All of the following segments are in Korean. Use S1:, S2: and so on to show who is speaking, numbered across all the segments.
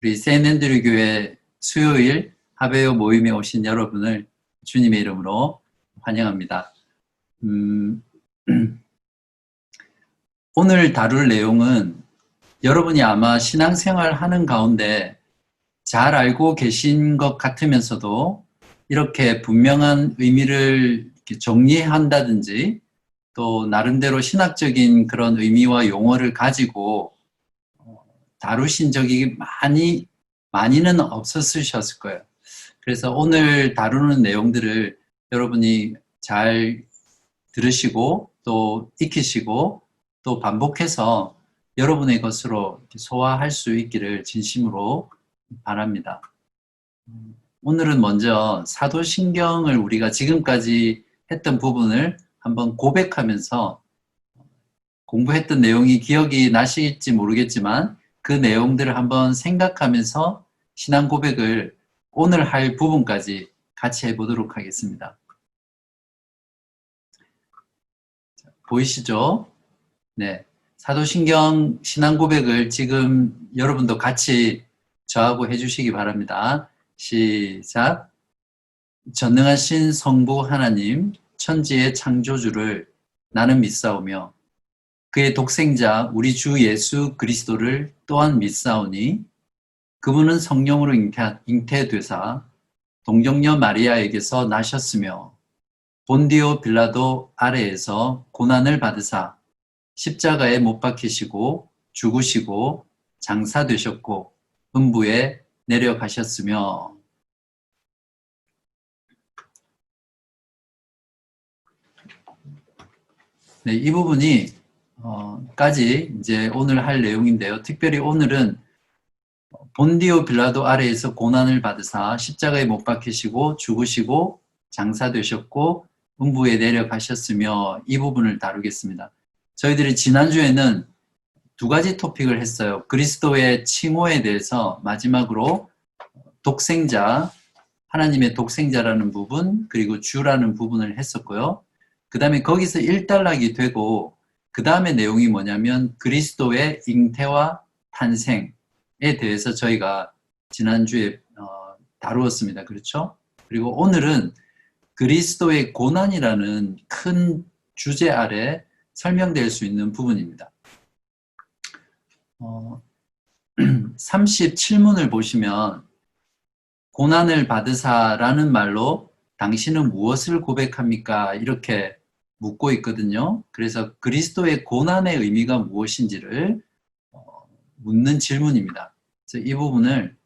S1: 우리 세인앤드류 교회 수요일 하베요 모임에 오신 여러분을 주님의 이름으로 환영합니다. 오늘 다룰 내용은 여러분이 아마 신앙생활 하는 가운데 잘 알고 계신 것 같으면서도 이렇게 분명한 의미를 이렇게 정리한다든지 또 나름대로 신학적인 그런 의미와 용어를 가지고 다루신 적이 많이는 없었으셨을 거예요. 그래서 오늘 다루는 내용들을 여러분이 잘 들으시고 또 익히시고 또 반복해서 여러분의 것으로 소화할 수 있기를 진심으로 바랍니다. 오늘은 먼저 사도신경을 우리가 지금까지 했던 부분을 한번 고백하면서 공부했던 내용이 기억이 나실지 모르겠지만 그 내용들을 한번 생각하면서 신앙 고백을 오늘 할 부분까지 같이 해보도록 하겠습니다. 보이시죠? 네. 사도신경 신앙 고백을 지금 여러분도 같이 저하고 해주시기 바랍니다. 시작. 전능하신 성부 하나님, 천지의 창조주를 나는 믿사오며 그의 독생자 우리 주 예수 그리스도를 또한 믿사오니 그분은 성령으로 잉태되사 동정녀 마리아에게서 나셨으며 본디오 빌라도 아래에서 고난을 받으사 십자가에 못 박히시고 죽으시고 장사되셨고 음부에 내려가셨으며. 네, 이 부분이 까지 이제 오늘 할 내용인데요. 특별히 오늘은 본디오 빌라도 아래에서 고난을 받으사 십자가에 못 박히시고 죽으시고 장사되셨고 음부에 내려가셨으며 이 부분을 다루겠습니다. 저희들이 지난주에는 두 가지 토픽을 했어요. 그리스도의 칭호에 대해서 마지막으로 독생자, 하나님의 독생자라는 부분, 그리고 주라는 부분을 했었고요. 그 다음에 거기서 일단락이 되고 그 다음에 내용이 뭐냐면 그리스도의 잉태와 탄생에 대해서 저희가 지난주에 다루었습니다. 그렇죠? 그리고 오늘은 그리스도의 고난이라는 큰 주제 아래 설명될 수 있는 부분입니다. 37문을 보시면 고난을 받으사라는 말로 당신은 무엇을 고백합니까? 이렇게 묻고 있거든요. 그래서 그리스도의 고난의 의미가 무엇인지를 묻는 질문입니다. 그래서 이 부분을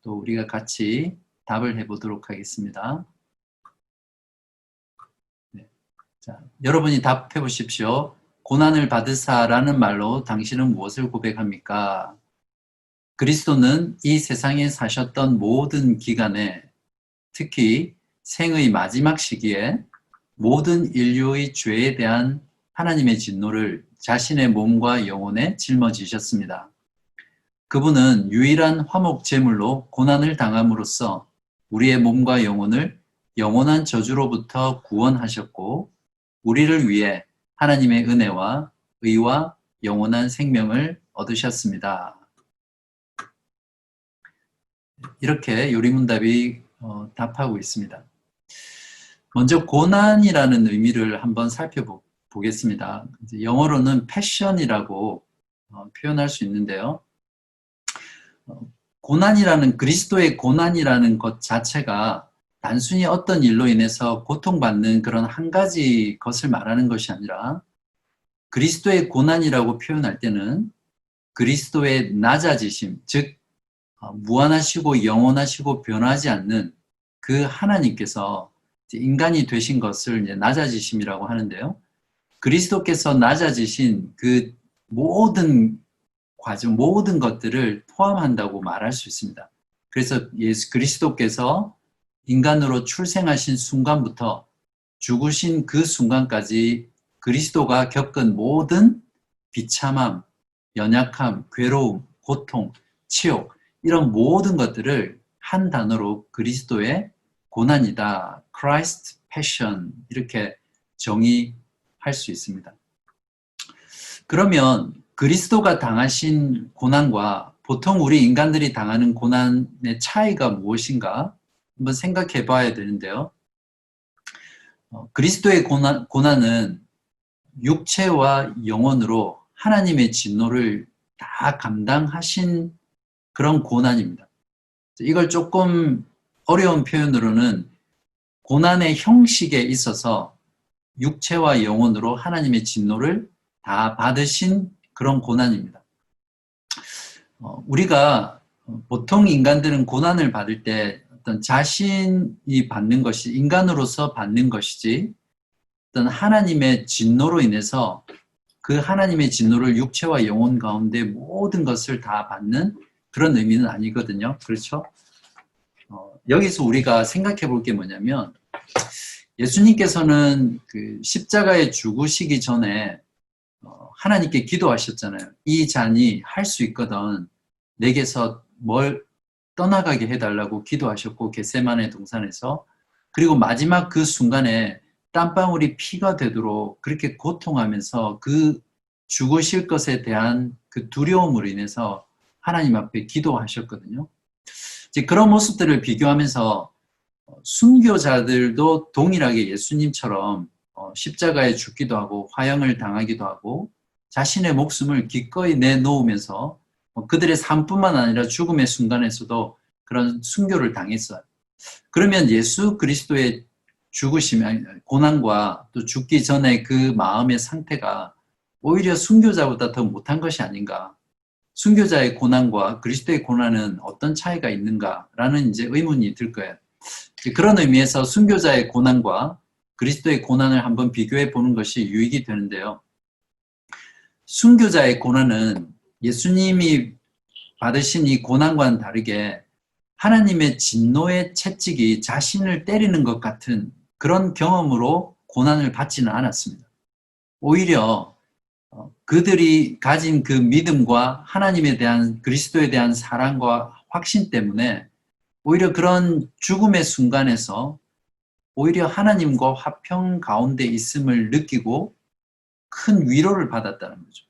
S1: 또 우리가 같이 답을 해보도록 하겠습니다. 네. 자, 여러분이 답해 보십시오. 고난을 받으사라는 말로 당신은 무엇을 고백합니까? 그리스도는 이 세상에 사셨던 모든 기간에 특히 생의 마지막 시기에 모든 인류의 죄에 대한 하나님의 진노를 자신의 몸과 영혼에 짊어지셨습니다. 그분은 유일한 화목 제물로 고난을 당함으로써 우리의 몸과 영혼을 영원한 저주로부터 구원하셨고 우리를 위해 하나님의 은혜와 의와 영원한 생명을 얻으셨습니다. 이렇게 요리문답이 답하고 있습니다. 먼저 고난이라는 의미를 한번 살펴보겠습니다. 영어로는 패션이라고 표현할 수 있는데요. 고난이라는 그리스도의 고난이라는 것 자체가 단순히 어떤 일로 인해서 고통받는 그런 한 가지 것을 말하는 것이 아니라 그리스도의 고난이라고 표현할 때는 그리스도의 낮아지심, 즉 무한하시고 영원하시고 변하지 않는 그 하나님께서 인간이 되신 것을 이제 낮아지심이라고 하는데요. 그리스도께서 낮아지신 그 모든 과정, 모든 것들을 포함한다고 말할 수 있습니다. 그래서 예수 그리스도께서 인간으로 출생하신 순간부터 죽으신 그 순간까지 그리스도가 겪은 모든 비참함, 연약함, 괴로움, 고통, 치욕 이런 모든 것들을 한 단어로 그리스도의 고난이다, Christ Passion 이렇게 정의할 수 있습니다. 그러면 그리스도가 당하신 고난과 보통 우리 인간들이 당하는 고난의 차이가 무엇인가 한번 생각해 봐야 되는데요. 그리스도의 고난은 육체와 영혼으로 하나님의 진노를 다 감당하신 그런 고난입니다. 이걸 조금 어려운 표현으로는 고난의 형식에 있어서 육체와 영혼으로 하나님의 진노를 다 받으신 그런 고난입니다. 우리가 보통 인간들은 고난을 받을 때 어떤 자신이 받는 것이 인간으로서 받는 것이지 어떤 하나님의 진노로 인해서 그 하나님의 진노를 육체와 영혼 가운데 모든 것을 다 받는 그런 의미는 아니거든요. 그렇죠? 여기서 우리가 생각해 볼 게 뭐냐면 예수님께서는 그 십자가에 죽으시기 전에 하나님께 기도하셨잖아요. 이 잔이 할 수 있거든 내게서 뭘 떠나가게 해달라고 기도하셨고 겟세마네 동산에서 그리고 마지막 그 순간에 땀방울이 피가 되도록 그렇게 고통하면서 그 죽으실 것에 대한 그 두려움으로 인해서 하나님 앞에 기도하셨거든요. 이제 그런 모습들을 비교하면서 순교자들도 동일하게 예수님처럼 십자가에 죽기도 하고 화형을 당하기도 하고 자신의 목숨을 기꺼이 내놓으면서 그들의 삶뿐만 아니라 죽음의 순간에서도 그런 순교를 당했어요. 그러면 예수 그리스도의 죽으심, 고난과 또 죽기 전에 그 마음의 상태가 오히려 순교자보다 더 못한 것이 아닌가. 순교자의 고난과 그리스도의 고난은 어떤 차이가 있는가라는 이제 의문이 들 거예요. 그런 의미에서 순교자의 고난과 그리스도의 고난을 한번 비교해 보는 것이 유익이 되는데요. 순교자의 고난은 예수님이 받으신 이 고난과는 다르게 하나님의 진노의 채찍이 자신을 때리는 것 같은 그런 경험으로 고난을 받지는 않았습니다. 오히려 그들이 가진 그 믿음과 하나님에 대한 그리스도에 대한 사랑과 확신 때문에 오히려 그런 죽음의 순간에서 오히려 하나님과 화평 가운데 있음을 느끼고 큰 위로를 받았다는 거죠.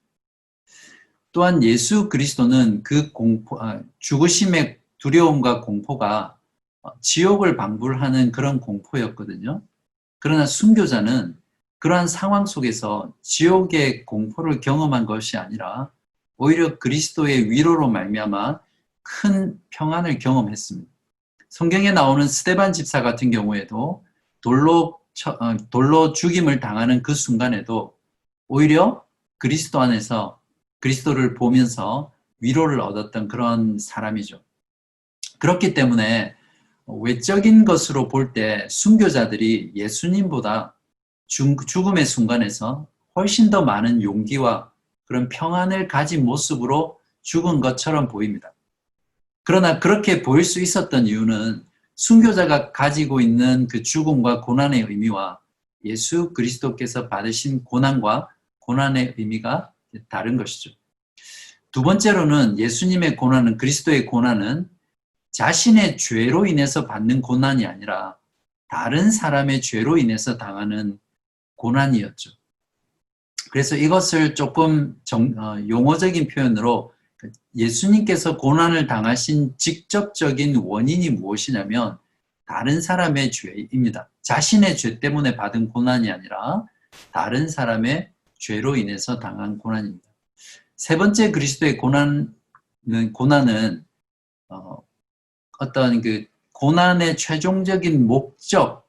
S1: 또한 예수 그리스도는 그 죽으심의 두려움과 공포가 지옥을 방불하는 그런 공포였거든요. 그러나 순교자는 그러한 상황 속에서 지옥의 공포를 경험한 것이 아니라 오히려 그리스도의 위로로 말미암아 큰 평안을 경험했습니다. 성경에 나오는 스데반 집사 같은 경우에도 돌로 죽임을 당하는 그 순간에도 오히려 그리스도 안에서 그리스도를 보면서 위로를 얻었던 그런 사람이죠. 그렇기 때문에 외적인 것으로 볼 때 순교자들이 예수님보다 죽음의 순간에서 훨씬 더 많은 용기와 그런 평안을 가진 모습으로 죽은 것처럼 보입니다. 그러나 그렇게 보일 수 있었던 이유는 순교자가 가지고 있는 그 죽음과 고난의 의미와 예수 그리스도께서 받으신 고난과 고난의 의미가 다른 것이죠. 두 번째로는 예수님의 고난은, 그리스도의 고난은 자신의 죄로 인해서 받는 고난이 아니라 다른 사람의 죄로 인해서 당하는 고난이었죠. 그래서 이것을 조금 용어적인 표현으로 예수님께서 고난을 당하신 직접적인 원인이 무엇이냐면 다른 사람의 죄입니다. 자신의 죄 때문에 받은 고난이 아니라 다른 사람의 죄로 인해서 당한 고난입니다. 세 번째 그리스도의 고난은 어떤 그 고난의 최종적인 목적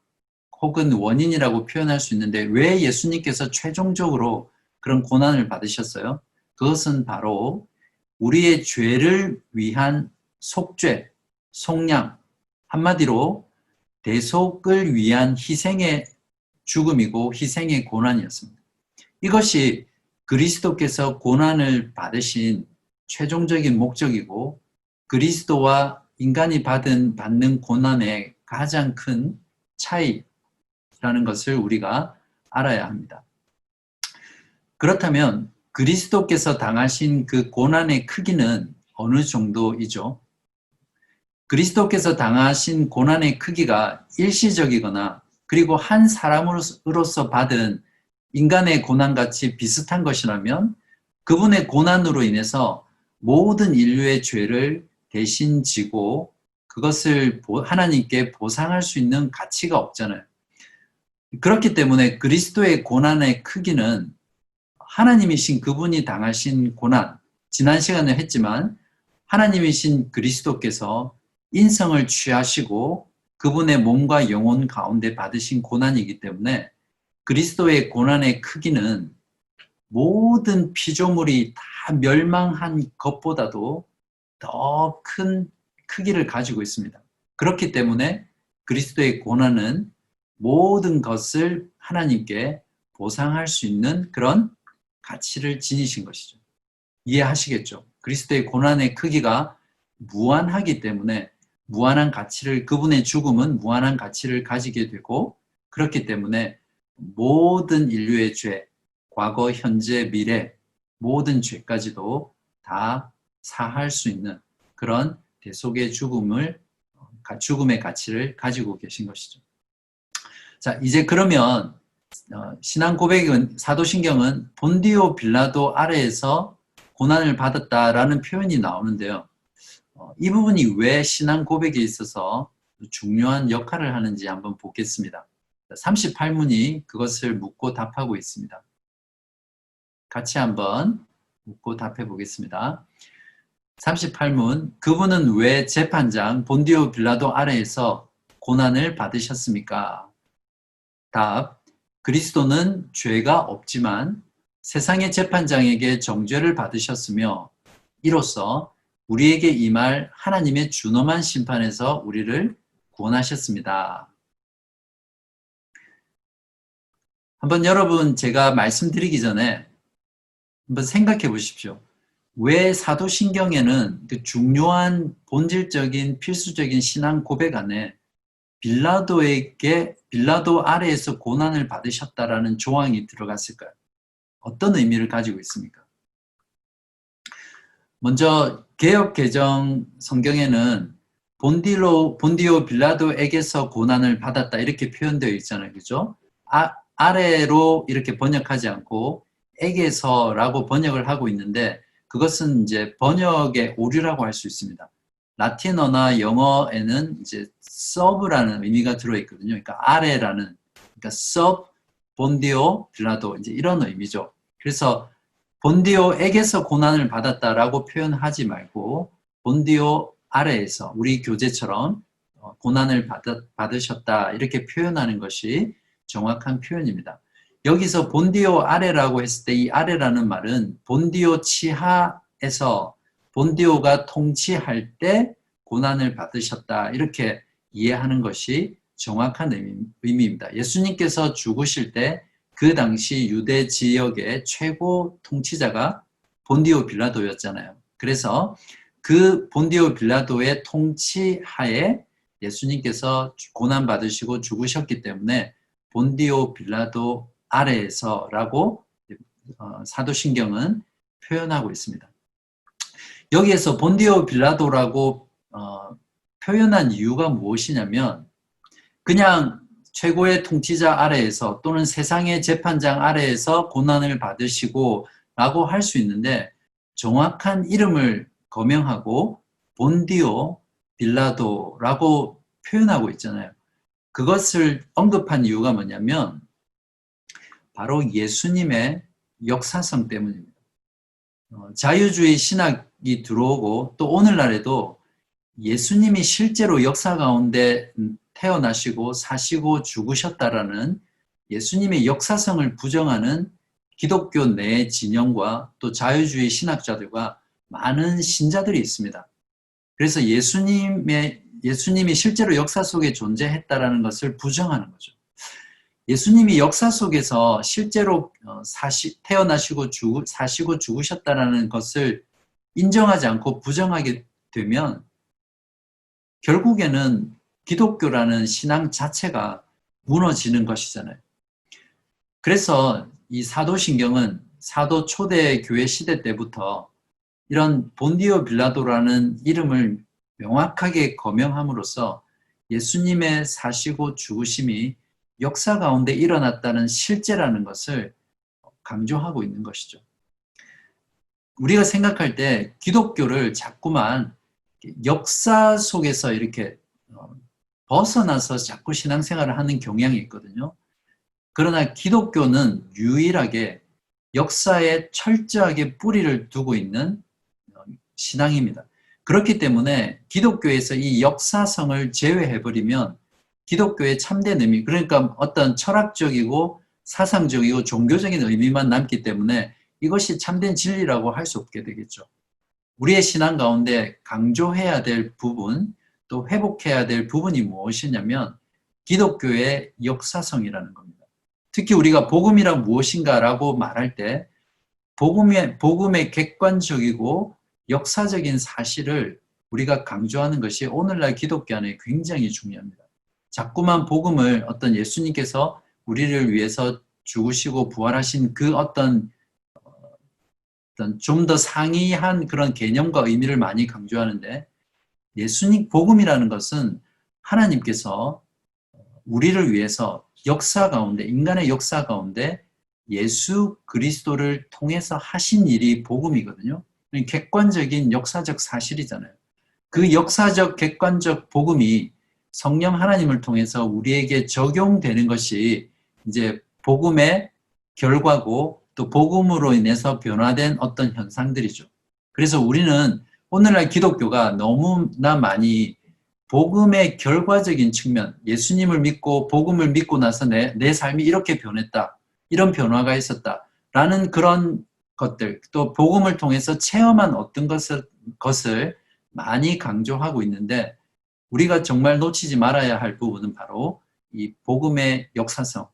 S1: 혹은 원인이라고 표현할 수 있는데 왜 예수님께서 최종적으로 그런 고난을 받으셨어요? 그것은 바로 우리의 죄를 위한 속죄, 속량, 한마디로 대속을 위한 희생의 죽음이고 희생의 고난이었습니다. 이것이 그리스도께서 고난을 받으신 최종적인 목적이고 그리스도와 인간이 받는 고난의 가장 큰 차이라는 것을 우리가 알아야 합니다. 그렇다면 그리스도께서 당하신 그 고난의 크기는 어느 정도이죠? 그리스도께서 당하신 고난의 크기가 일시적이거나 그리고 한 사람으로서 받은 인간의 고난같이 비슷한 것이라면 그분의 고난으로 인해서 모든 인류의 죄를 대신 지고 그것을 하나님께 보상할 수 있는 가치가 없잖아요. 그렇기 때문에 그리스도의 고난의 크기는 하나님이신 그분이 당하신 고난, 지난 시간에 했지만 하나님이신 그리스도께서 인성을 취하시고 그분의 몸과 영혼 가운데 받으신 고난이기 때문에 그리스도의 고난의 크기는 모든 피조물이 다 멸망한 것보다도 더 큰 크기를 가지고 있습니다. 그렇기 때문에 그리스도의 고난은 모든 것을 하나님께 보상할 수 있는 그런 가치를 지니신 것이죠. 이해하시겠죠? 그리스도의 고난의 크기가 무한하기 때문에 무한한 가치를, 그분의 죽음은 무한한 가치를 가지게 되고, 그렇기 때문에 모든 인류의 죄, 과거, 현재, 미래 모든 죄까지도 다 사할 수 있는 그런 대속의 죽음의 가치를 가지고 계신 것이죠. 자, 이제 그러면 신앙 고백은, 사도신경은 본디오 빌라도 아래에서 고난을 받았다라는 표현이 나오는데요. 이 부분이 왜 신앙 고백에 있어서 중요한 역할을 하는지 한번 보겠습니다. 38문이 그것을 묻고 답하고 있습니다. 같이 한번 묻고 답해 보겠습니다. 38문, 그분은 왜 재판장 본디오 빌라도 아래에서 고난을 받으셨습니까? 답, 그리스도는 죄가 없지만 세상의 재판장에게 정죄를 받으셨으며 이로써 우리에게 임할 하나님의 준엄한 심판에서 우리를 구원하셨습니다. 한번 여러분, 제가 말씀드리기 전에 한번 생각해 보십시오. 왜 사도신경에는 그 중요한 본질적인 필수적인 신앙 고백 안에 빌라도 아래에서 고난을 받으셨다라는 조항이 들어갔을까요? 어떤 의미를 가지고 있습니까? 먼저 개역 개정 성경에는 본디오 빌라도에게서 고난을 받았다 이렇게 표현되어 있잖아요. 그죠? 아래로 이렇게 번역하지 않고 에게서라고 번역을 하고 있는데 그것은 이제 번역의 오류라고 할 수 있습니다. 라틴어나 영어에는 이제 서브라는 의미가 들어있거든요. 그러니까 아래라는, 그러니까 sub 본디오 빌라도 이제 이런 의미죠. 그래서 본디오에게서 고난을 받았다라고 표현하지 말고 본디오 아래에서 우리 교재처럼 고난을 받으셨다 이렇게 표현하는 것이 정확한 표현입니다. 여기서 본디오 아래라고 했을 때 이 아래라는 말은 본디오 치하에서 본디오가 통치할 때 고난을 받으셨다 이렇게 이해하는 것이 정확한 의미입니다. 예수님께서 죽으실 때 그 당시 유대 지역의 최고 통치자가 본디오 빌라도였잖아요. 그래서 그 본디오 빌라도의 통치하에 예수님께서 고난받으시고 죽으셨기 때문에 본디오 빌라도 아래에서라고 사도신경은 표현하고 있습니다. 여기에서 본디오 빌라도라고 표현한 이유가 무엇이냐면 그냥 최고의 통치자 아래에서 또는 세상의 재판장 아래에서 고난을 받으시고 라고 할 수 있는데 정확한 이름을 거명하고 본디오 빌라도라고 표현하고 있잖아요. 그것을 언급한 이유가 뭐냐면 바로 예수님의 역사성 때문입니다. 자유주의 신학이 들어오고 또 오늘날에도 예수님이 실제로 역사 가운데 태어나시고 사시고 죽으셨다라는 예수님의 역사성을 부정하는 기독교 내 진영과 또 자유주의 신학자들과 많은 신자들이 있습니다. 그래서 예수님이 실제로 역사 속에 존재했다라는 것을 부정하는 거죠. 예수님이 역사 속에서 실제로 태어나시고 사시고 죽으셨다라는 것을 인정하지 않고 부정하게 되면 결국에는 기독교라는 신앙 자체가 무너지는 것이잖아요. 그래서 이 사도신경은 사도 초대 교회 시대 때부터 이런 본디오 빌라도라는 이름을 명확하게 거명함으로써 예수님의 사시고 죽으심이 역사 가운데 일어났다는 실제라는 것을 강조하고 있는 것이죠. 우리가 생각할 때 기독교를 자꾸만 역사 속에서 이렇게 벗어나서 자꾸 신앙생활을 하는 경향이 있거든요. 그러나 기독교는 유일하게 역사에 철저하게 뿌리를 두고 있는 신앙입니다. 그렇기 때문에 기독교에서 이 역사성을 제외해버리면 기독교의 참된 의미, 그러니까 어떤 철학적이고 사상적이고 종교적인 의미만 남기 때문에 이것이 참된 진리라고 할 수 없게 되겠죠. 우리의 신앙 가운데 강조해야 될 부분, 또 회복해야 될 부분이 무엇이냐면 기독교의 역사성이라는 겁니다. 특히 우리가 복음이란 무엇인가라고 말할 때 복음의 객관적이고 역사적인 사실을 우리가 강조하는 것이 오늘날 기독교 안에 굉장히 중요합니다. 자꾸만 복음을 어떤 예수님께서 우리를 위해서 죽으시고 부활하신 그 어떤 좀 더 상이한 그런 개념과 의미를 많이 강조하는데, 예수님 복음이라는 것은 하나님께서 우리를 위해서 역사 가운데, 인간의 역사 가운데 예수 그리스도를 통해서 하신 일이 복음이거든요. 객관적인 역사적 사실이잖아요. 그 역사적 객관적 복음이 성령 하나님을 통해서 우리에게 적용되는 것이 이제 복음의 결과고, 또 복음으로 인해서 변화된 어떤 현상들이죠. 그래서 우리는 오늘날 기독교가 너무나 많이 복음의 결과적인 측면, 예수님을 믿고 복음을 믿고 나서 내 삶이 이렇게 변했다, 이런 변화가 있었다 라는 그런 것들, 또 복음을 통해서 체험한 어떤 것을 많이 강조하고 있는데, 우리가 정말 놓치지 말아야 할 부분은 바로 이 복음의 역사성,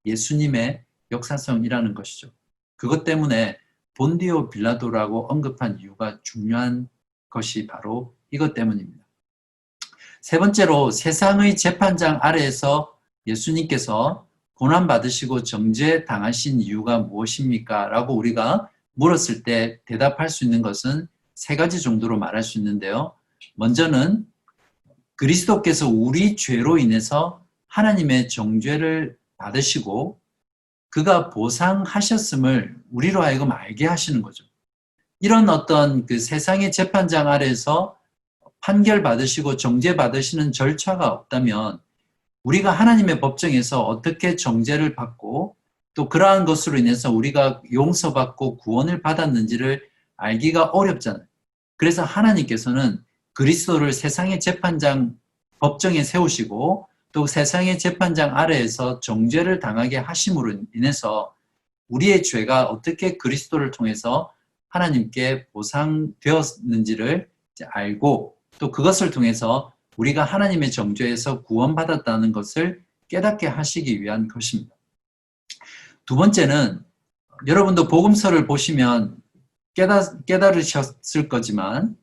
S1: 예수님의 역사성이라는 것이죠. 그것 때문에 본디오 빌라도라고 언급한 이유가 중요한 것이 바로 이것 때문입니다. 세 번째로, 세상의 재판장 아래에서 예수님께서 고난받으시고 정죄당하신 이유가 무엇입니까? 라고 우리가 물었을 때 대답할 수 있는 것은 세 가지 정도로 말할 수 있는데요. 먼저는 그리스도께서 우리 죄로 인해서 하나님의 정죄를 받으시고 그가 보상하셨음을 우리로 하여금 알게 하시는 거죠. 이런 어떤 그 세상의 재판장 아래에서 판결받으시고 정죄받으시는 절차가 없다면 우리가 하나님의 법정에서 어떻게 정죄를 받고 또 그러한 것으로 인해서 우리가 용서받고 구원을 받았는지를 알기가 어렵잖아요. 그래서 하나님께서는 그리스도를 세상의 재판장 법정에 세우시고 또 세상의 재판장 아래에서 정죄를 당하게 하심으로 인해서 우리의 죄가 어떻게 그리스도를 통해서 하나님께 보상되었는지를 알고 또 그것을 통해서 우리가 하나님의 정죄에서 구원받았다는 것을 깨닫게 하시기 위한 것입니다. 두 번째는, 여러분도 복음서를 보시면 깨달으셨을 거지만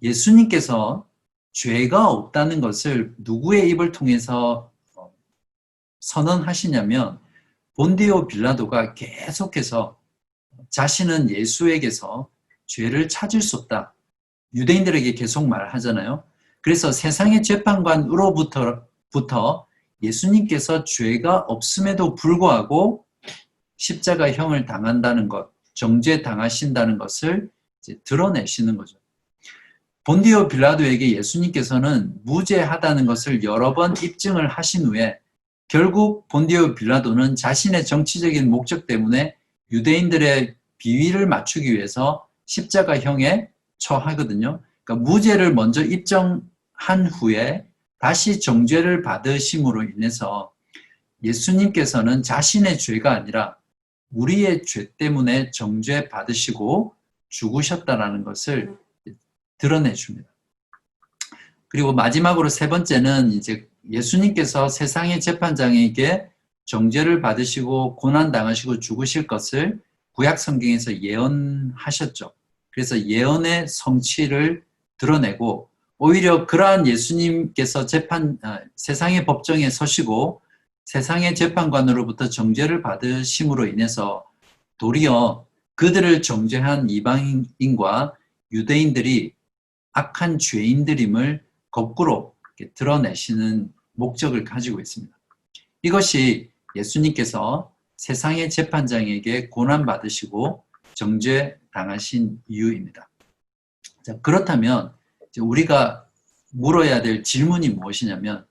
S1: 예수님께서 죄가 없다는 것을 누구의 입을 통해서 선언하시냐면 본디오 빌라도가 계속해서 자신은 예수에게서 죄를 찾을 수 없다, 유대인들에게 계속 말하잖아요. 그래서 세상의 재판관으로부터 예수님께서 죄가 없음에도 불구하고 십자가형을 당한다는 것, 정죄당하신다는 것을 이제 드러내시는 거죠. 본디오 빌라도에게 예수님께서는 무죄하다는 것을 여러 번 입증을 하신 후에 결국 본디오 빌라도는 자신의 정치적인 목적 때문에 유대인들의 비위를 맞추기 위해서 십자가형에 처하거든요. 그러니까 무죄를 먼저 입증한 후에 다시 정죄를 받으심으로 인해서 예수님께서는 자신의 죄가 아니라 우리의 죄 때문에 정죄 받으시고 죽으셨다라는 것을 드러내 줍니다. 그리고 마지막으로 세 번째는 이제 예수님께서 세상의 재판장에게 정죄를 받으시고 고난당하시고 죽으실 것을 구약 성경에서 예언하셨죠. 그래서 예언의 성취를 드러내고 오히려 그러한 예수님께서 세상의 법정에 서시고 세상의 재판관으로부터 정죄를 받으심으로 인해서 도리어 그들을 정죄한 이방인과 유대인들이 악한 죄인들임을 거꾸로 드러내시는 목적을 가지고 있습니다. 이것이 예수님께서 세상의 재판장에게 고난받으시고 정죄당하신 이유입니다. 자, 그렇다면 이제 우리가 물어야 될 질문이 무엇이냐면,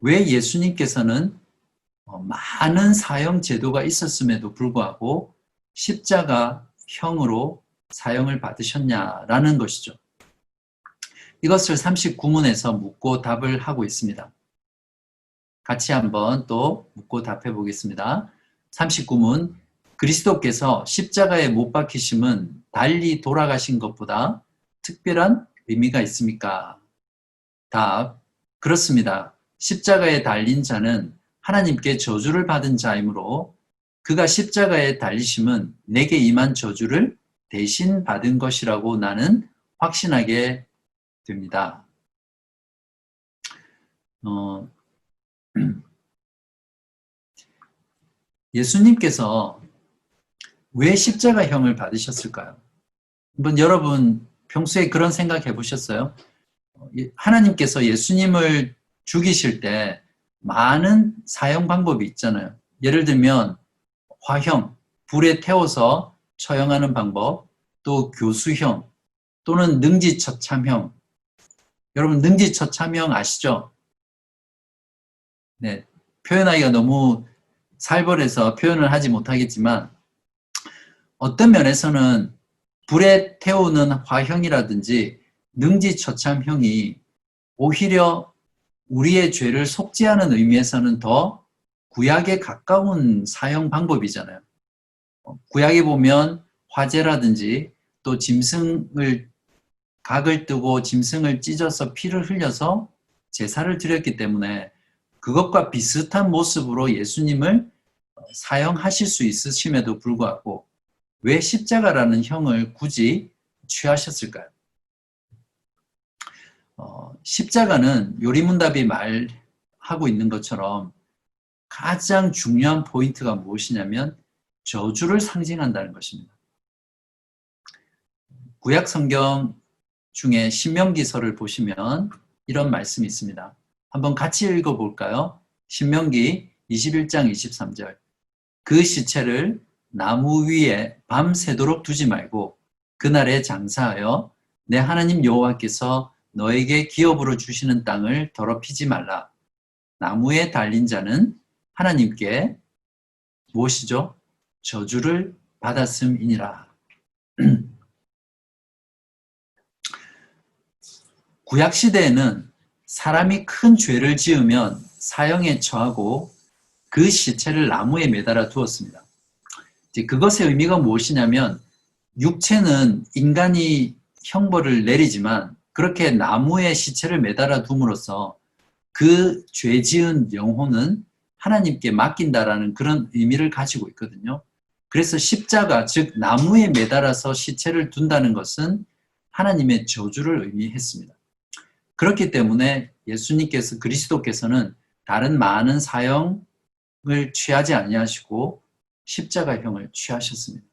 S1: 왜 예수님께서는 많은 사형 제도가 있었음에도 불구하고 십자가형으로 사형을 받으셨냐라는 것이죠. 이것을 39문에서 묻고 답을 하고 있습니다. 같이 한번 또 묻고 답해 보겠습니다. 39문, 그리스도께서 십자가에 못 박히심은 달리 돌아가신 것보다 특별한 의미가 있습니까? 답, 그렇습니다. 십자가에 달린 자는 하나님께 저주를 받은 자이므로 그가 십자가에 달리심은 내게 임한 저주를 대신 받은 것이라고 나는 확신하게 됩니다. 예수님께서 왜 십자가형을 받으셨을까요? 한번 여러분 평소에 그런 생각 해보셨어요? 하나님께서 예수님을 죽이실 때 많은 사형 방법이 있잖아요. 예를 들면 화형, 불에 태워서 처형하는 방법, 또 교수형, 또는 능지처참형. 여러분 능지처참형 아시죠? 네, 표현하기가 너무 살벌해서 표현을 하지 못하겠지만, 어떤 면에서는 불에 태우는 화형이라든지 능지처참형이 오히려 우리의 죄를 속죄하는 의미에서는 더 구약에 가까운 사형 방법이잖아요. 구약에 보면 화제라든지 또 짐승을 각을 뜨고 짐승을 찢어서 피를 흘려서 제사를 드렸기 때문에 그것과 비슷한 모습으로 예수님을 사형하실 수 있으심에도 불구하고 왜 십자가라는 형을 굳이 취하셨을까요? 십자가는 요리문답이 말하고 있는 것처럼 가장 중요한 포인트가 무엇이냐면 저주를 상징한다는 것입니다. 구약 성경 중에 신명기서를 보시면 이런 말씀이 있습니다. 한번 같이 읽어볼까요? 신명기 21장 23절. 그 시체를 나무 위에 밤새도록 두지 말고 그날에 장사하여 내 하나님 여호와께서 너에게 기업으로 주시는 땅을 더럽히지 말라. 나무에 달린 자는 하나님께 무엇이죠? 저주를 받았음이니라. 구약시대에는 사람이 큰 죄를 지으면 사형에 처하고 그 시체를 나무에 매달아 두었습니다. 그것의 의미가 무엇이냐면 육체는 인간이 형벌을 내리지만 그렇게 나무에 시체를 매달아 둠으로써 그 죄 지은 영혼은 하나님께 맡긴다라는 그런 의미를 가지고 있거든요. 그래서 십자가, 즉 나무에 매달아서 시체를 둔다는 것은 하나님의 저주를 의미했습니다. 그렇기 때문에 예수님께서, 그리스도께서는 다른 많은 사형을 취하지 아니하시고 십자가형을 취하셨습니다.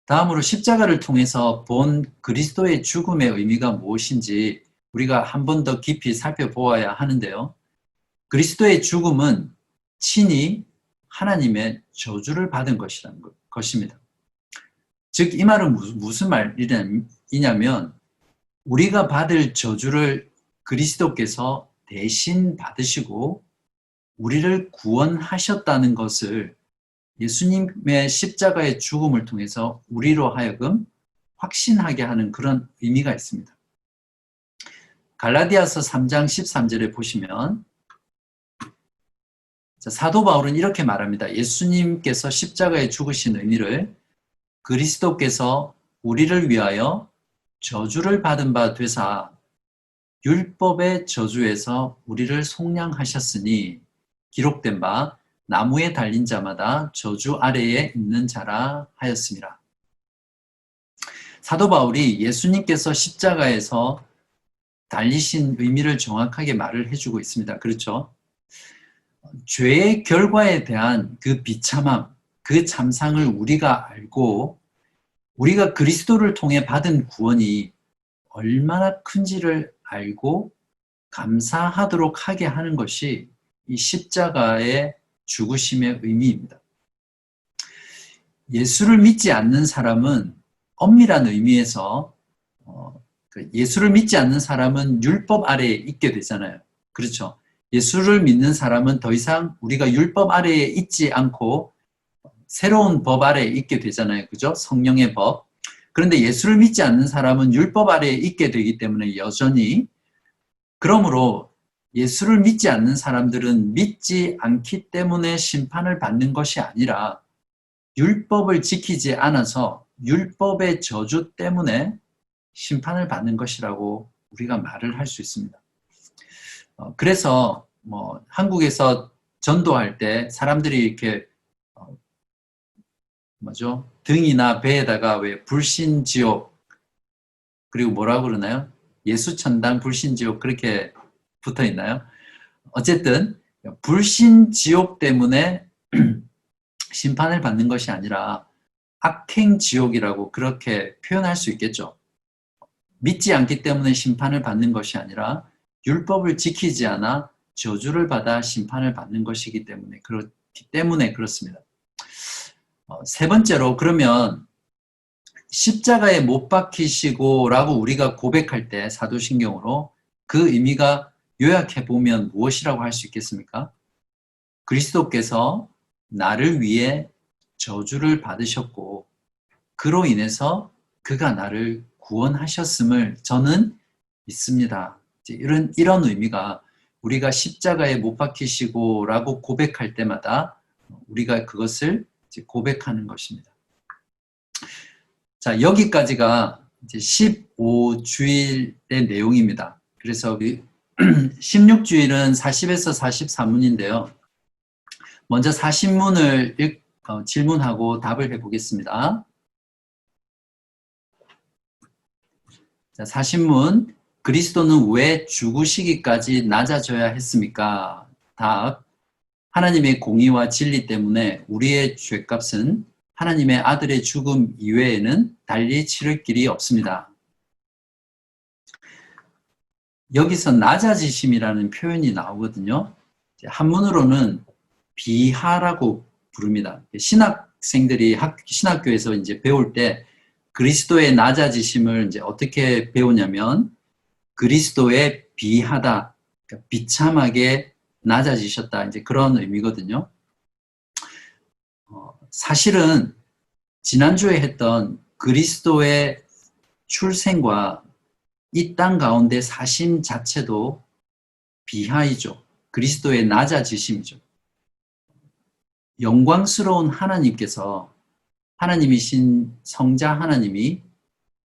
S1: 다음으로 십자가를 통해서 본 그리스도의 죽음의 의미가 무엇인지 우리가 한 번 더 깊이 살펴보아야 하는데요. 그리스도의 죽음은 친히 하나님의 저주를 받은 것입니다. 즉, 이 말은 무슨 말이냐면 우리가 받을 저주를 그리스도께서 대신 받으시고 우리를 구원하셨다는 것을 예수님의 십자가의 죽음을 통해서 우리로 하여금 확신하게 하는 그런 의미가 있습니다. 갈라디아서 3장 13절에 보시면 사도 바울은 이렇게 말합니다. 예수님께서 십자가에 죽으신 의미를 그리스도께서 우리를 위하여 저주를 받은 바 되사 율법의 저주에서 우리를 속량하셨으니 기록된 바 나무에 달린 자마다 저주 아래에 있는 자라 하였습니다. 사도 바울이 예수님께서 십자가에서 달리신 의미를 정확하게 말을 해주고 있습니다. 그렇죠? 죄의 결과에 대한 그 비참함, 그 참상을 우리가 알고 우리가 그리스도를 통해 받은 구원이 얼마나 큰지를 알고 감사하도록 하게 하는 것이 이 십자가의 죽으심의 의미입니다. 예수를 믿지 않는 사람은 엄밀한 의미에서 예수를 믿지 않는 사람은 율법 아래에 있게 되잖아요. 그렇죠? 예수를 믿는 사람은 더 이상 우리가 율법 아래에 있지 않고 새로운 법 아래에 있게 되잖아요. 그죠? 성령의 법. 그런데 예수를 믿지 않는 사람은 율법 아래에 있게 되기 때문에 여전히, 그러므로 예수를 믿지 않는 사람들은 믿지 않기 때문에 심판을 받는 것이 아니라 율법을 지키지 않아서 율법의 저주 때문에 심판을 받는 것이라고 우리가 말을 할 수 있습니다. 그래서 한국에서 전도할 때 사람들이 이렇게 등이나 배에다가 왜 불신지옥, 그리고 뭐라고 그러나요? 예수천당 불신지옥, 그렇게 붙어 있나요? 어쨌든 불신지옥 때문에 심판을 받는 것이 아니라 악행지옥이라고 그렇게 표현할 수 있겠죠. 믿지 않기 때문에 심판을 받는 것이 아니라 율법을 지키지 않아 저주를 받아 심판을 받는 것이기 때문에 그렇습니다. 세 번째로, 그러면 십자가에 못 박히시고 라고 우리가 고백할 때 사도신경으로 그 의미가 요약해 보면 무엇이라고 할 수 있겠습니까? 그리스도께서 나를 위해 저주를 받으셨고 그로 인해서 그가 나를 구원하셨음을 저는 믿습니다. 이런 의미가, 우리가 십자가에 못 박히시고 라고 고백할 때마다 우리가 그것을 고백하는 것입니다. 자, 여기까지가 이제 15주일의 내용입니다. 그래서 16주일은 40에서 44문인데요. 먼저 40문을 질문하고 답을 해보겠습니다. 자, 40문. 그리스도는 왜 죽으시기까지 낮아져야 했습니까? 답. 하나님의 공의와 진리 때문에 우리의 죄값은 하나님의 아들의 죽음 이외에는 달리 치를 길이 없습니다. 여기서 낮아지심이라는 표현이 나오거든요. 한문으로는 비하라고 부릅니다. 신학생들이 신학교에서 이제 배울 때 그리스도의 낮아지심을 이제 어떻게 배우냐면 그리스도에 비하다, 그러니까 비참하게 낮아지셨다, 이제 그런 의미거든요. 사실은 지난주에 했던 그리스도의 출생과 이 땅 가운데 사심 자체도 비하이죠. 그리스도의 낮아지심이죠. 영광스러운 하나님께서, 하나님이신 성자 하나님이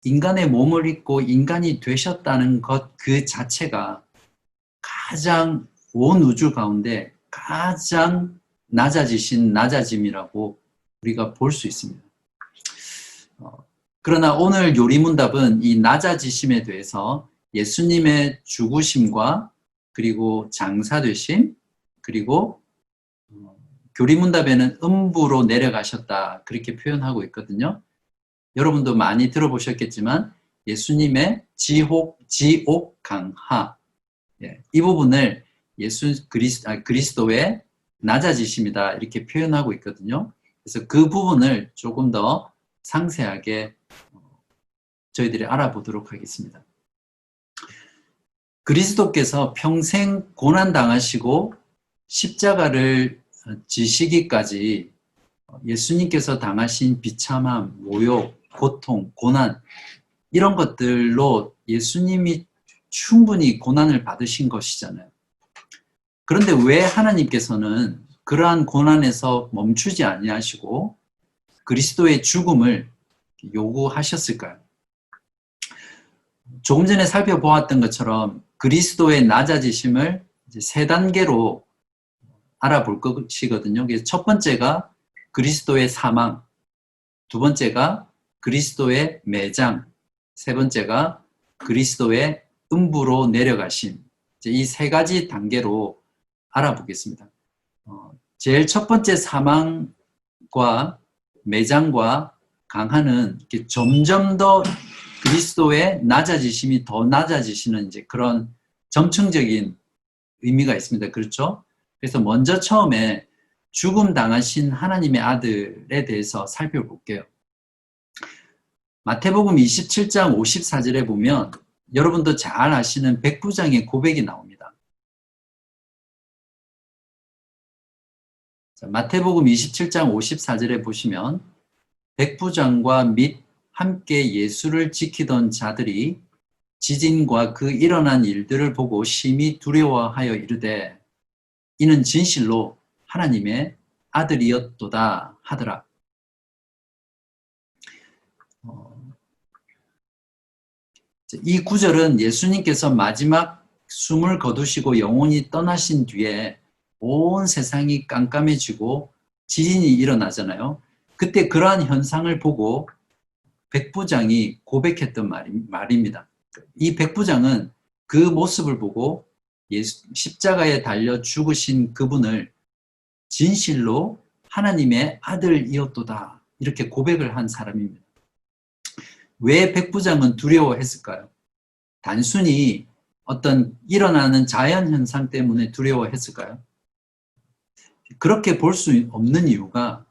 S1: 인간의 몸을 입고 인간이 되셨다는 것 그 자체가 가장 온 우주 가운데 가장 낮아지신 낮아짐이라고 우리가 볼 수 있습니다. 그러나 오늘 요리문답은 이 낮아지심에 대해서 예수님의 죽으심과 그리고 장사되심, 그리고 교리문답에는 음부로 내려가셨다, 그렇게 표현하고 있거든요. 여러분도 많이 들어보셨겠지만 예수님의 지옥 강하, 이 부분을 그리스도의 낮아지심이다, 이렇게 표현하고 있거든요. 그래서 그 부분을 조금 더 상세하게 저희들이 알아보도록 하겠습니다. 그리스도께서 평생 고난당하시고 십자가를 지시기까지 예수님께서 당하신 비참함, 모욕, 고통, 고난, 이런 것들로 예수님이 충분히 고난을 받으신 것이잖아요. 그런데 왜 하나님께서는 그러한 고난에서 멈추지 아니하시고 그리스도의 죽음을 요구하셨을까요? 조금 전에 살펴보았던 것처럼 그리스도의 낮아지심을 이제 세 단계로 알아볼 것이거든요. 그래서 첫 번째가 그리스도의 사망, 두 번째가 그리스도의 매장, 세 번째가 그리스도의 음부로 내려가심, 이 세 가지 단계로 알아보겠습니다. 제일 첫 번째 사망과 매장과 강하는 점점 더 그리스도의 낮아지심이 더 낮아지시는 이제 그런 점층적인 의미가 있습니다. 그렇죠? 그래서 먼저 처음에 죽음 당하신 하나님의 아들에 대해서 살펴볼게요. 마태복음 27장 54절에 보면 여러분도 잘 아시는 백부장의 고백이 나옵니다. 자, 마태복음 27장 54절에 보시면 백부장과 및 함께 예수를 지키던 자들이 지진과 그 일어난 일들을 보고 심히 두려워하여 이르되 이는 진실로 하나님의 아들이었도다 하더라. 이 구절은 예수님께서 마지막 숨을 거두시고 영혼이 떠나신 뒤에 온 세상이 깜깜해지고 지진이 일어나잖아요. 그때 그러한 현상을 보고 백부장이 고백했던 말입니다. 이 백부장은 그 모습을 보고 십자가에 달려 죽으신 그분을 진실로 하나님의 아들이었도다 이렇게 고백을 한 사람입니다. 왜 백부장은 두려워했을까요? 단순히 어떤 일어나는 자연현상 때문에 두려워했을까요? 그렇게 볼 수 없는 이유가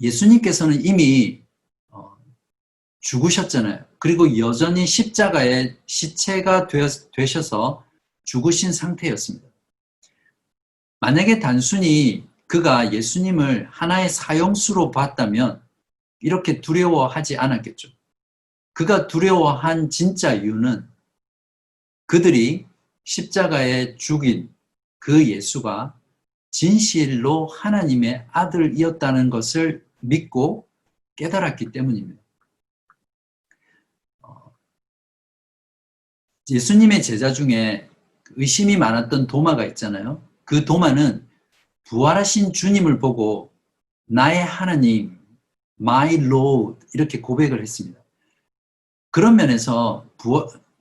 S1: 예수님께서는 이미 죽으셨잖아요. 그리고 여전히 십자가에 시체가 되셔서 죽으신 상태였습니다. 만약에 단순히 그가 예수님을 하나의 사형수로 봤다면 이렇게 두려워하지 않았겠죠. 그가 두려워한 진짜 이유는 그들이 십자가에 죽인 그 예수가 진실로 하나님의 아들이었다는 것을 믿고 깨달았기 때문입니다. 예수님의 제자 중에 의심이 많았던 도마가 있잖아요. 그 도마는 부활하신 주님을 보고 나의 하나님, my Lord 이렇게 고백을 했습니다. 그런 면에서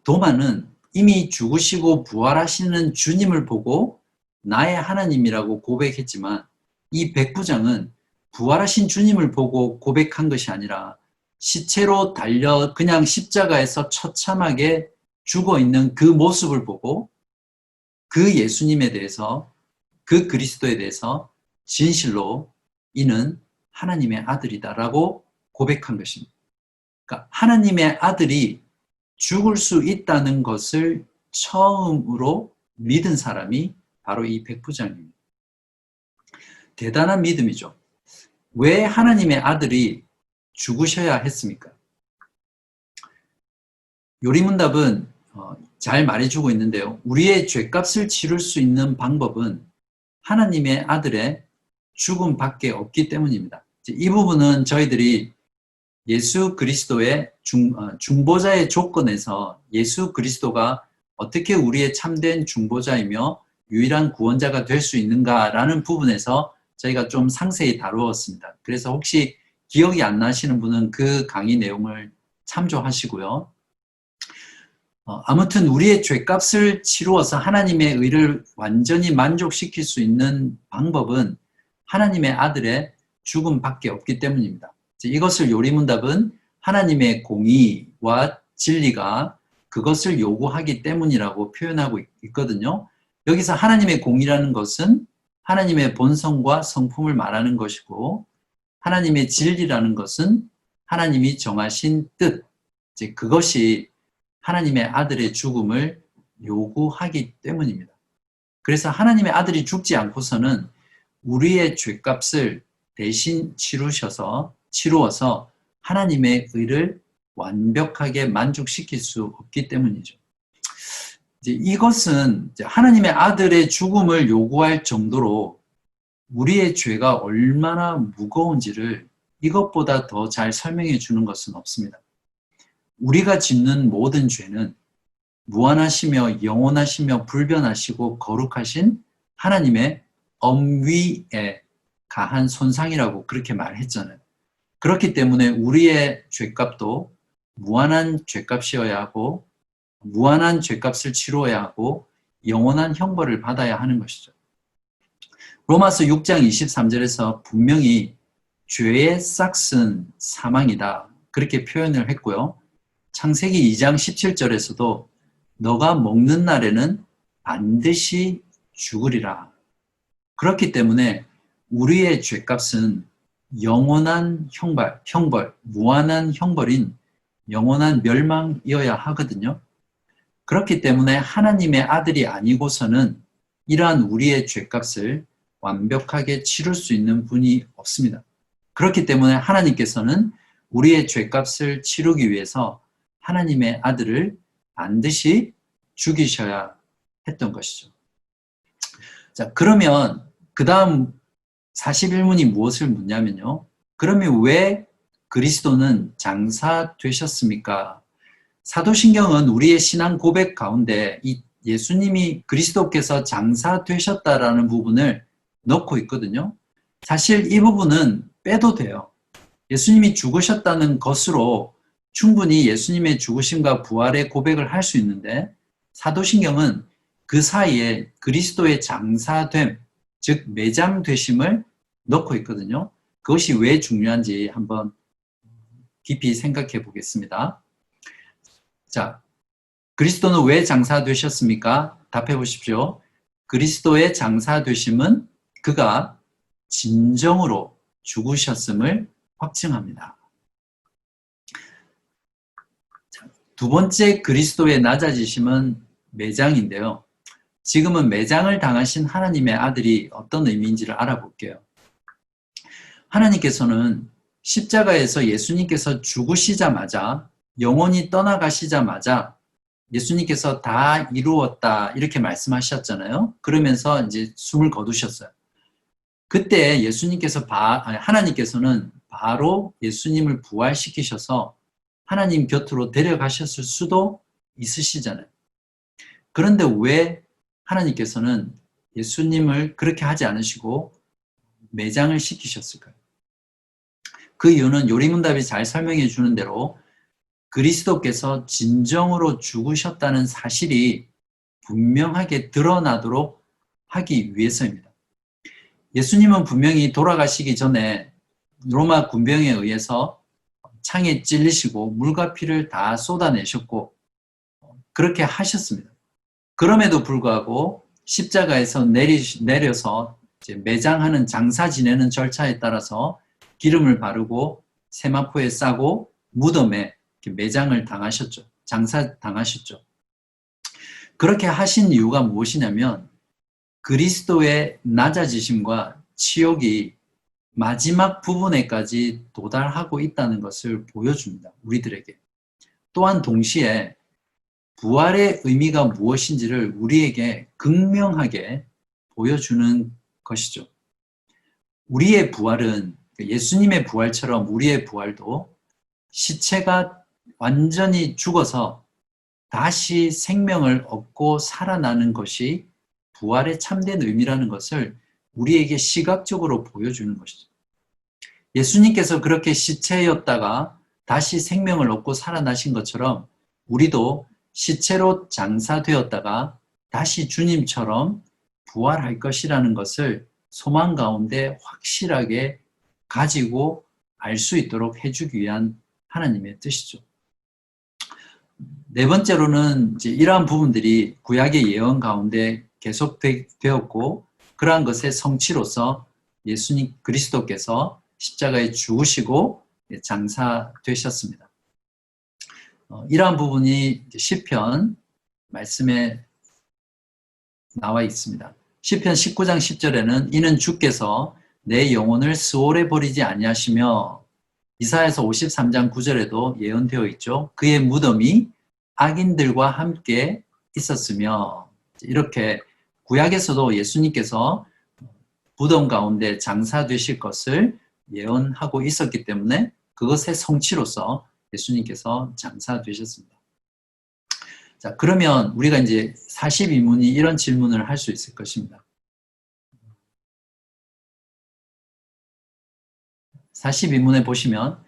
S1: 도마는 이미 죽으시고 부활하시는 주님을 보고 나의 하나님이라고 고백했지만 이 백부장은 부활하신 주님을 보고 고백한 것이 아니라 시체로 달려 그냥 십자가에서 처참하게 죽어있는 그 모습을 보고 그 예수님에 대해서 그 그리스도에 대해서 진실로 이는 하나님의 아들이다라고 고백한 것입니다. 그러니까 하나님의 아들이 죽을 수 있다는 것을 처음으로 믿은 사람이 바로 이 백부장입니다. 대단한 믿음이죠. 왜 하나님의 아들이 죽으셔야 했습니까? 요리문답은 잘 말해주고 있는데요. 우리의 죄값을 치를 수 있는 방법은 하나님의 아들의 죽음밖에 없기 때문입니다. 이 부분은 저희들이 예수 그리스도의 중보자의 조건에서 예수 그리스도가 어떻게 우리의 참된 중보자이며 유일한 구원자가 될 수 있는가라는 부분에서 저희가 좀 상세히 다루었습니다. 그래서 혹시 기억이 안 나시는 분은 그 강의 내용을 참조하시고요. 아무튼 우리의 죄값을 치루어서 하나님의 의를 완전히 만족시킬 수 있는 방법은 하나님의 아들의 죽음밖에 없기 때문입니다. 이것을 요리문답은 하나님의 공의와 진리가 그것을 요구하기 때문이라고 표현하고 있거든요. 여기서 하나님의 공의라는 것은 하나님의 본성과 성품을 말하는 것이고 하나님의 진리라는 것은 하나님이 정하신 뜻, 그것이 하나님의 아들의 죽음을 요구하기 때문입니다. 그래서 하나님의 아들이 죽지 않고서는 우리의 죄값을 대신 치루어서 하나님의 의를 완벽하게 만족시킬 수 없기 때문이죠. 이것은 하나님의 아들의 죽음을 요구할 정도로 우리의 죄가 얼마나 무거운지를 이것보다 더 잘 설명해 주는 것은 없습니다. 우리가 짓는 모든 죄는 무한하시며 영원하시며 불변하시고 거룩하신 하나님의 엄위에 가한 손상이라고 그렇게 말했잖아요. 그렇기 때문에 우리의 죄값도 무한한 죄값이어야 하고 무한한 죄값을 치루어야 하고 영원한 형벌을 받아야 하는 것이죠. 로마서 6장 23절에서 분명히 죄의 싹은 사망이다 그렇게 표현을 했고요. 창세기 2장 17절에서도 너가 먹는 날에는 반드시 죽으리라. 그렇기 때문에 우리의 죄값은 영원한 형벌, 무한한 형벌인 영원한 멸망이어야 하거든요. 그렇기 때문에 하나님의 아들이 아니고서는 이러한 우리의 죄값을 완벽하게 치를 수 있는 분이 없습니다. 그렇기 때문에 하나님께서는 우리의 죄값을 치르기 위해서 하나님의 아들을 반드시 죽이셔야 했던 것이죠. 자, 그러면 그 다음 41문이 무엇을 묻냐면요. 그러면 왜 그리스도는 장사되셨습니까? 사도신경은 우리의 신앙 고백 가운데 이 예수님이 그리스도께서 장사되셨다라는 부분을 넣고 있거든요. 사실 이 부분은 빼도 돼요. 예수님이 죽으셨다는 것으로 충분히 예수님의 죽으심과 부활의 고백을 할 수 있는데 사도신경은 그 사이에 그리스도의 장사됨, 즉 매장되심을 넣고 있거든요. 그것이 왜 중요한지 한번 깊이 생각해 보겠습니다. 자, 그리스도는 왜 장사되셨습니까? 답해 보십시오. 그리스도의 장사되심은 그가 진정으로 죽으셨음을 확증합니다. 자, 두 번째 그리스도의 낮아지심은 매장인데요. 지금은 매장을 당하신 하나님의 아들이 어떤 의미인지를 알아볼게요. 하나님께서는 십자가에서 예수님께서 죽으시자마자 영원히 떠나가시자마자 예수님께서 다 이루었다 이렇게 말씀하셨잖아요. 그러면서 이제 숨을 거두셨어요. 그때 하나님께서는 바로 예수님을 부활시키셔서 하나님 곁으로 데려가셨을 수도 있으시잖아요. 그런데 왜 하나님께서는 예수님을 그렇게 하지 않으시고 매장을 시키셨을까요? 그 이유는 요리문답이 잘 설명해 주는 대로 그리스도께서 진정으로 죽으셨다는 사실이 분명하게 드러나도록 하기 위해서입니다. 예수님은 분명히 돌아가시기 전에 로마 군병에 의해서 창에 찔리시고 물과 피를 다 쏟아내셨고 그렇게 하셨습니다. 그럼에도 불구하고 십자가에서 내려서 이제 매장하는 장사 지내는 절차에 따라서 기름을 바르고 세마포에 싸고 무덤에 매장을 당하셨죠. 장사 당하셨죠. 그렇게 하신 이유가 무엇이냐면 그리스도의 낮아지심과 치욕이 마지막 부분에까지 도달하고 있다는 것을 보여줍니다. 우리들에게. 또한 동시에 부활의 의미가 무엇인지를 우리에게 극명하게 보여주는 것이죠. 우리의 부활은 예수님의 부활처럼 우리의 부활도 시체가 완전히 죽어서 다시 생명을 얻고 살아나는 것이 부활의 참된 의미라는 것을 우리에게 시각적으로 보여주는 것이죠. 예수님께서 그렇게 시체였다가 다시 생명을 얻고 살아나신 것처럼 우리도 시체로 장사되었다가 다시 주님처럼 부활할 것이라는 것을 소망 가운데 확실하게 가지고 알 수 있도록 해주기 위한 하나님의 뜻이죠. 네 번째로는 이제 이러한 부분들이 구약의 예언 가운데 계속되었고 그러한 것의 성취로서 예수님 그리스도께서 십자가에 죽으시고 장사되셨습니다. 이러한 부분이 시편 말씀에 나와 있습니다. 시편 19장 10절에는 이는 주께서 내 영혼을 스올에 버리지 아니하시며 이사야서 53장 9절에도 예언되어 있죠. 그의 무덤이 악인들과 함께 있었으며 이렇게 구약에서도 예수님께서 무덤 가운데 장사되실 것을 예언하고 있었기 때문에 그것의 성취로서 예수님께서 장사되셨습니다. 자, 그러면 우리가 이제 42문이 이런 질문을 할 수 있을 것입니다. 42문에 보시면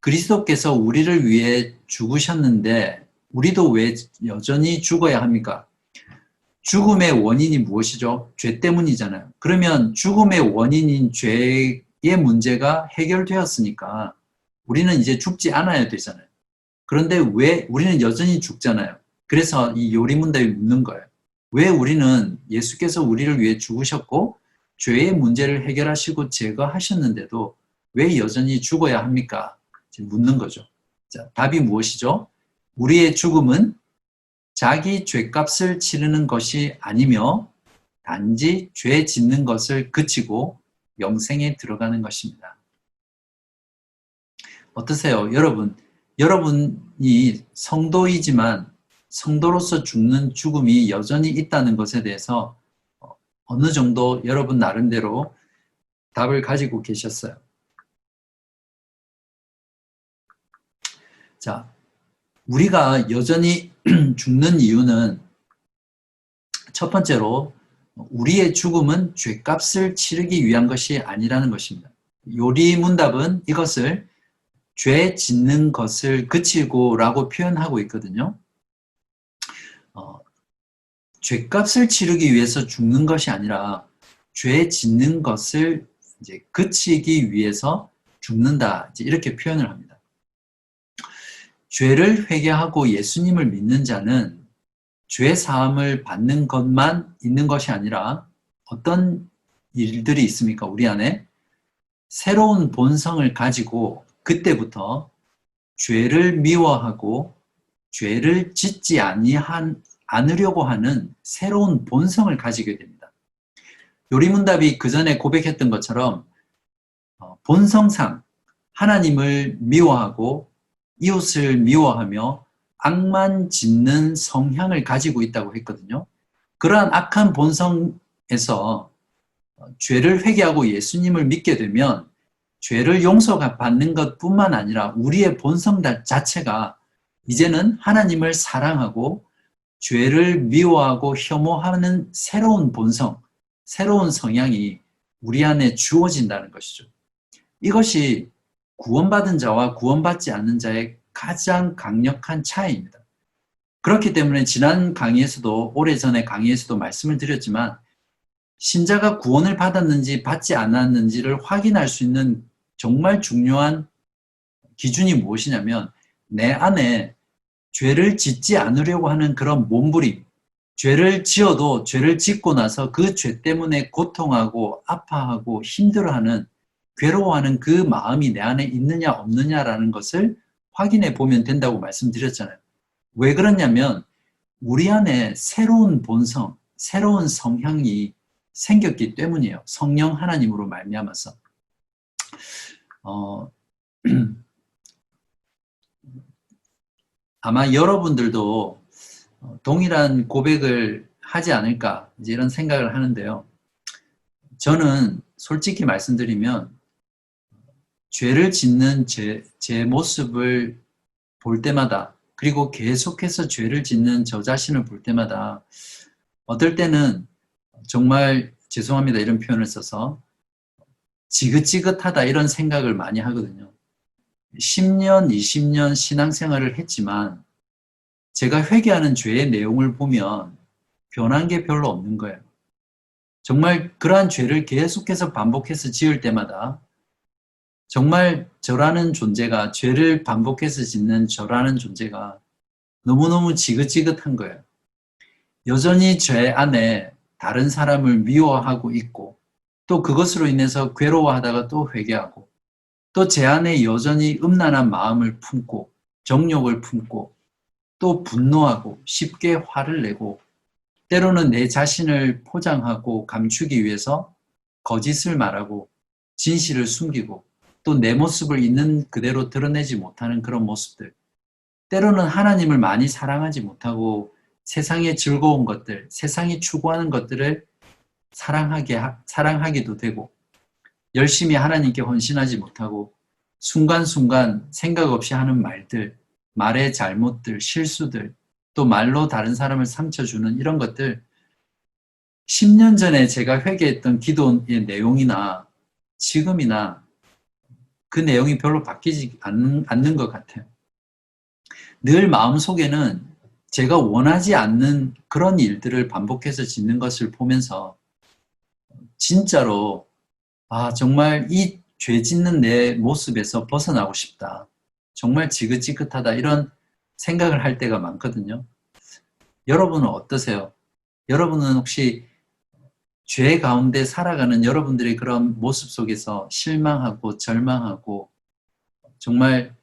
S1: 그리스도께서 우리를 위해 죽으셨는데 우리도 왜 여전히 죽어야 합니까? 죽음의 원인이 무엇이죠? 죄 때문이잖아요. 그러면 죽음의 원인인 죄의 문제가 해결되었으니까 우리는 이제 죽지 않아야 되잖아요. 그런데 왜 우리는 여전히 죽잖아요. 그래서 이 요리문답이 묻는 거예요. 왜 우리는 예수께서 우리를 위해 죽으셨고 죄의 문제를 해결하시고 제거하셨는데도 왜 여전히 죽어야 합니까? 묻는 거죠. 자, 답이 무엇이죠? 우리의 죽음은 자기 죄값을 치르는 것이 아니며 단지 죄 짓는 것을 그치고 영생에 들어가는 것입니다. 어떠세요? 여러분이 성도이지만 성도로서 죽는 죽음이 여전히 있다는 것에 대해서 어느 정도 여러분 나름대로 답을 가지고 계셨어요. 자, 우리가 여전히 죽는 이유는 첫 번째로 우리의 죽음은 죄값을 치르기 위한 것이 아니라는 것입니다. 요리 문답은 이것을 죄 짓는 것을 그치고 라고 표현하고 있거든요. 죄값을 치르기 위해서 죽는 것이 아니라 죄 짓는 것을 이제 그치기 위해서 죽는다. 이렇게 표현을 합니다. 죄를 회개하고 예수님을 믿는 자는 죄 사함을 받는 것만 있는 것이 아니라 어떤 일들이 있습니까? 우리 안에 새로운 본성을 가지고 그때부터 죄를 미워하고 죄를 짓지 않으려고 하는 새로운 본성을 가지게 됩니다. 요리문답이 그 전에 고백했던 것처럼 본성상 하나님을 미워하고 이웃을 미워하며 악만 짓는 성향을 가지고 있다고 했거든요. 그러한 악한 본성에서 죄를 회개하고 예수님을 믿게 되면 죄를 용서받는 것뿐만 아니라 우리의 본성 자체가 이제는 하나님을 사랑하고 죄를 미워하고 혐오하는 새로운 본성, 새로운 성향이 우리 안에 주어진다는 것이죠. 이것이 구원받은 자와 구원받지 않는 자의 가장 강력한 차이입니다. 그렇기 때문에 지난 강의에서도 오래전에 강의에서도 말씀을 드렸지만 신자가 구원을 받았는지 받지 않았는지를 확인할 수 있는 정말 중요한 기준이 무엇이냐면 내 안에 죄를 짓지 않으려고 하는 그런 몸부림, 죄를 지어도 죄를 짓고 나서 그 죄 때문에 고통하고 아파하고 힘들어하는 괴로워하는 그 마음이 내 안에 있느냐 없느냐라는 것을 확인해 보면 된다고 말씀드렸잖아요. 왜 그러냐면 우리 안에 새로운 본성, 새로운 성향이 생겼기 때문이에요. 성령 하나님으로 말미암아서. 아마 여러분들도 동일한 고백을 하지 않을까 이제 이런 생각을 하는데요. 저는 솔직히 말씀드리면 죄를 짓는 제 모습을 볼 때마다 그리고 계속해서 죄를 짓는 저 자신을 볼 때마다 어떨 때는 정말 죄송합니다 이런 표현을 써서 지긋지긋하다 이런 생각을 많이 하거든요. 10년, 20년 신앙생활을 했지만 제가 회개하는 죄의 내용을 보면 변한 게 별로 없는 거예요. 정말 그러한 죄를 계속해서 반복해서 지을 때마다 정말 저라는 존재가 죄를 반복해서 짓는 저라는 존재가 너무너무 지긋지긋한 거예요. 여전히 죄 안에 다른 사람을 미워하고 있고 또 그것으로 인해서 괴로워하다가 또 회개하고 또 제 안에 여전히 음란한 마음을 품고 정욕을 품고 또 분노하고 쉽게 화를 내고 때로는 내 자신을 포장하고 감추기 위해서 거짓을 말하고 진실을 숨기고 또 내 모습을 있는 그대로 드러내지 못하는 그런 모습들, 때로는 하나님을 많이 사랑하지 못하고 세상의 즐거운 것들, 세상이 추구하는 것들을 사랑하기도 되고 열심히 하나님께 헌신하지 못하고 순간순간 생각 없이 하는 말들, 말의 잘못들, 실수들, 또 말로 다른 사람을 상처 주는 이런 것들 10년 전에 제가 회개했던 기도의 내용이나 지금이나 그 내용이 별로 바뀌지 않는 것 같아요. 늘 마음속에는 제가 원하지 않는 그런 일들을 반복해서 짓는 것을 보면서 진짜로 정말 이 죄 짓는 내 모습에서 벗어나고 싶다. 정말 지긋지긋하다 이런 생각을 할 때가 많거든요. 여러분은 어떠세요? 여러분은 혹시 죄 가운데 살아가는 여러분들의 그런 모습 속에서 실망하고 절망하고 정말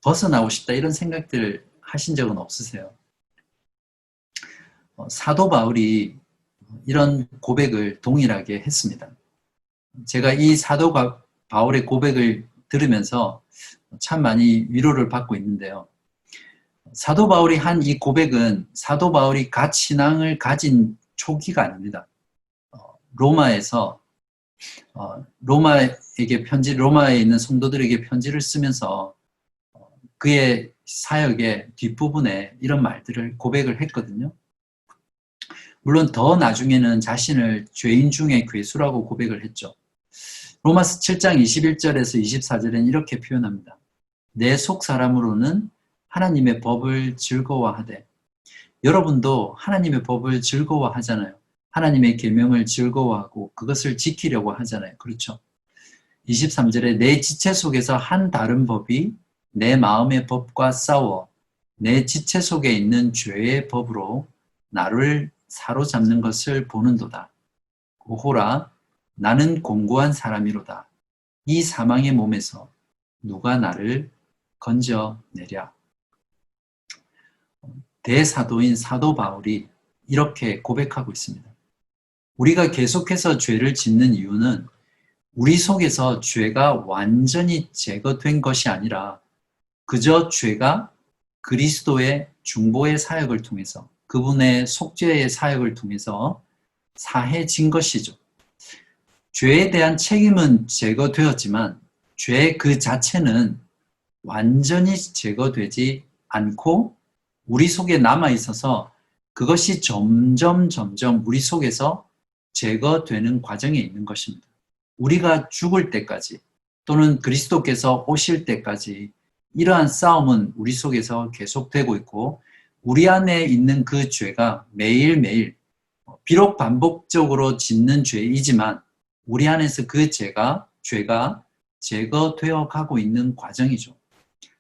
S1: 벗어나고 싶다 이런 생각들 하신 적은 없으세요? 사도 바울이 이런 고백을 동일하게 했습니다. 제가 이 사도 바울의 고백을 들으면서 참 많이 위로를 받고 있는데요. 사도 바울이 한 이 고백은 사도 바울이 갓 신앙을 가진 초기가 아닙니다. 로마에서 로마에 있는 성도들에게 편지를 쓰면서 그의 사역의 뒷부분에 이런 말들을 고백을 했거든요. 물론 더 나중에는 자신을 죄인 중에 괴수라고 고백을 했죠. 로마서 7장 21절에서 24절에는 이렇게 표현합니다. 내 속 사람으로는 하나님의 법을 즐거워하되, 여러분도 하나님의 법을 즐거워하잖아요. 하나님의 계명을 즐거워하고 그것을 지키려고 하잖아요. 그렇죠? 23절에 내 지체 속에서 한 다른 법이 내 마음의 법과 싸워 내 지체 속에 있는 죄의 법으로 나를 사로잡는 것을 보는도다. 오호라, 나는 공고한 사람이로다. 이 사망의 몸에서 누가 나를 건져내랴. 대사도인 사도 바울이 이렇게 고백하고 있습니다. 우리가 계속해서 죄를 짓는 이유는 우리 속에서 죄가 완전히 제거된 것이 아니라 그저 죄가 그리스도의 중보의 사역을 통해서 그분의 속죄의 사역을 통해서 사해진 것이죠. 죄에 대한 책임은 제거되었지만 죄 그 자체는 완전히 제거되지 않고 우리 속에 남아있어서 그것이 점점 우리 속에서 제거되는 과정에 있는 것입니다. 우리가 죽을 때까지 또는 그리스도께서 오실 때까지 이러한 싸움은 우리 속에서 계속되고 있고 우리 안에 있는 그 죄가 매일매일 비록 반복적으로 짓는 죄이지만 우리 안에서 그 죄가 제거되어 가고 있는 과정이죠.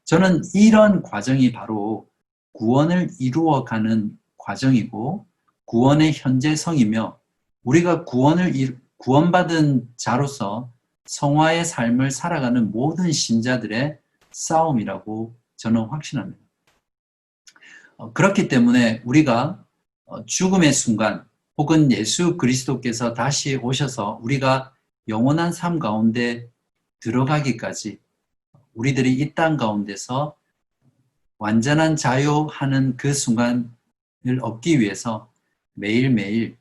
S1: 저는 이런 과정이 바로 구원을 이루어가는 과정이고 구원의 현재성이며 우리가 구원받은 자로서 성화의 삶을 살아가는 모든 신자들의 싸움이라고 저는 확신합니다. 그렇기 때문에 우리가 죽음의 순간 혹은 예수 그리스도께서 다시 오셔서 우리가 영원한 삶 가운데 들어가기까지 우리들이 이 땅 가운데서 완전한 자유하는 그 순간을 얻기 위해서 매일매일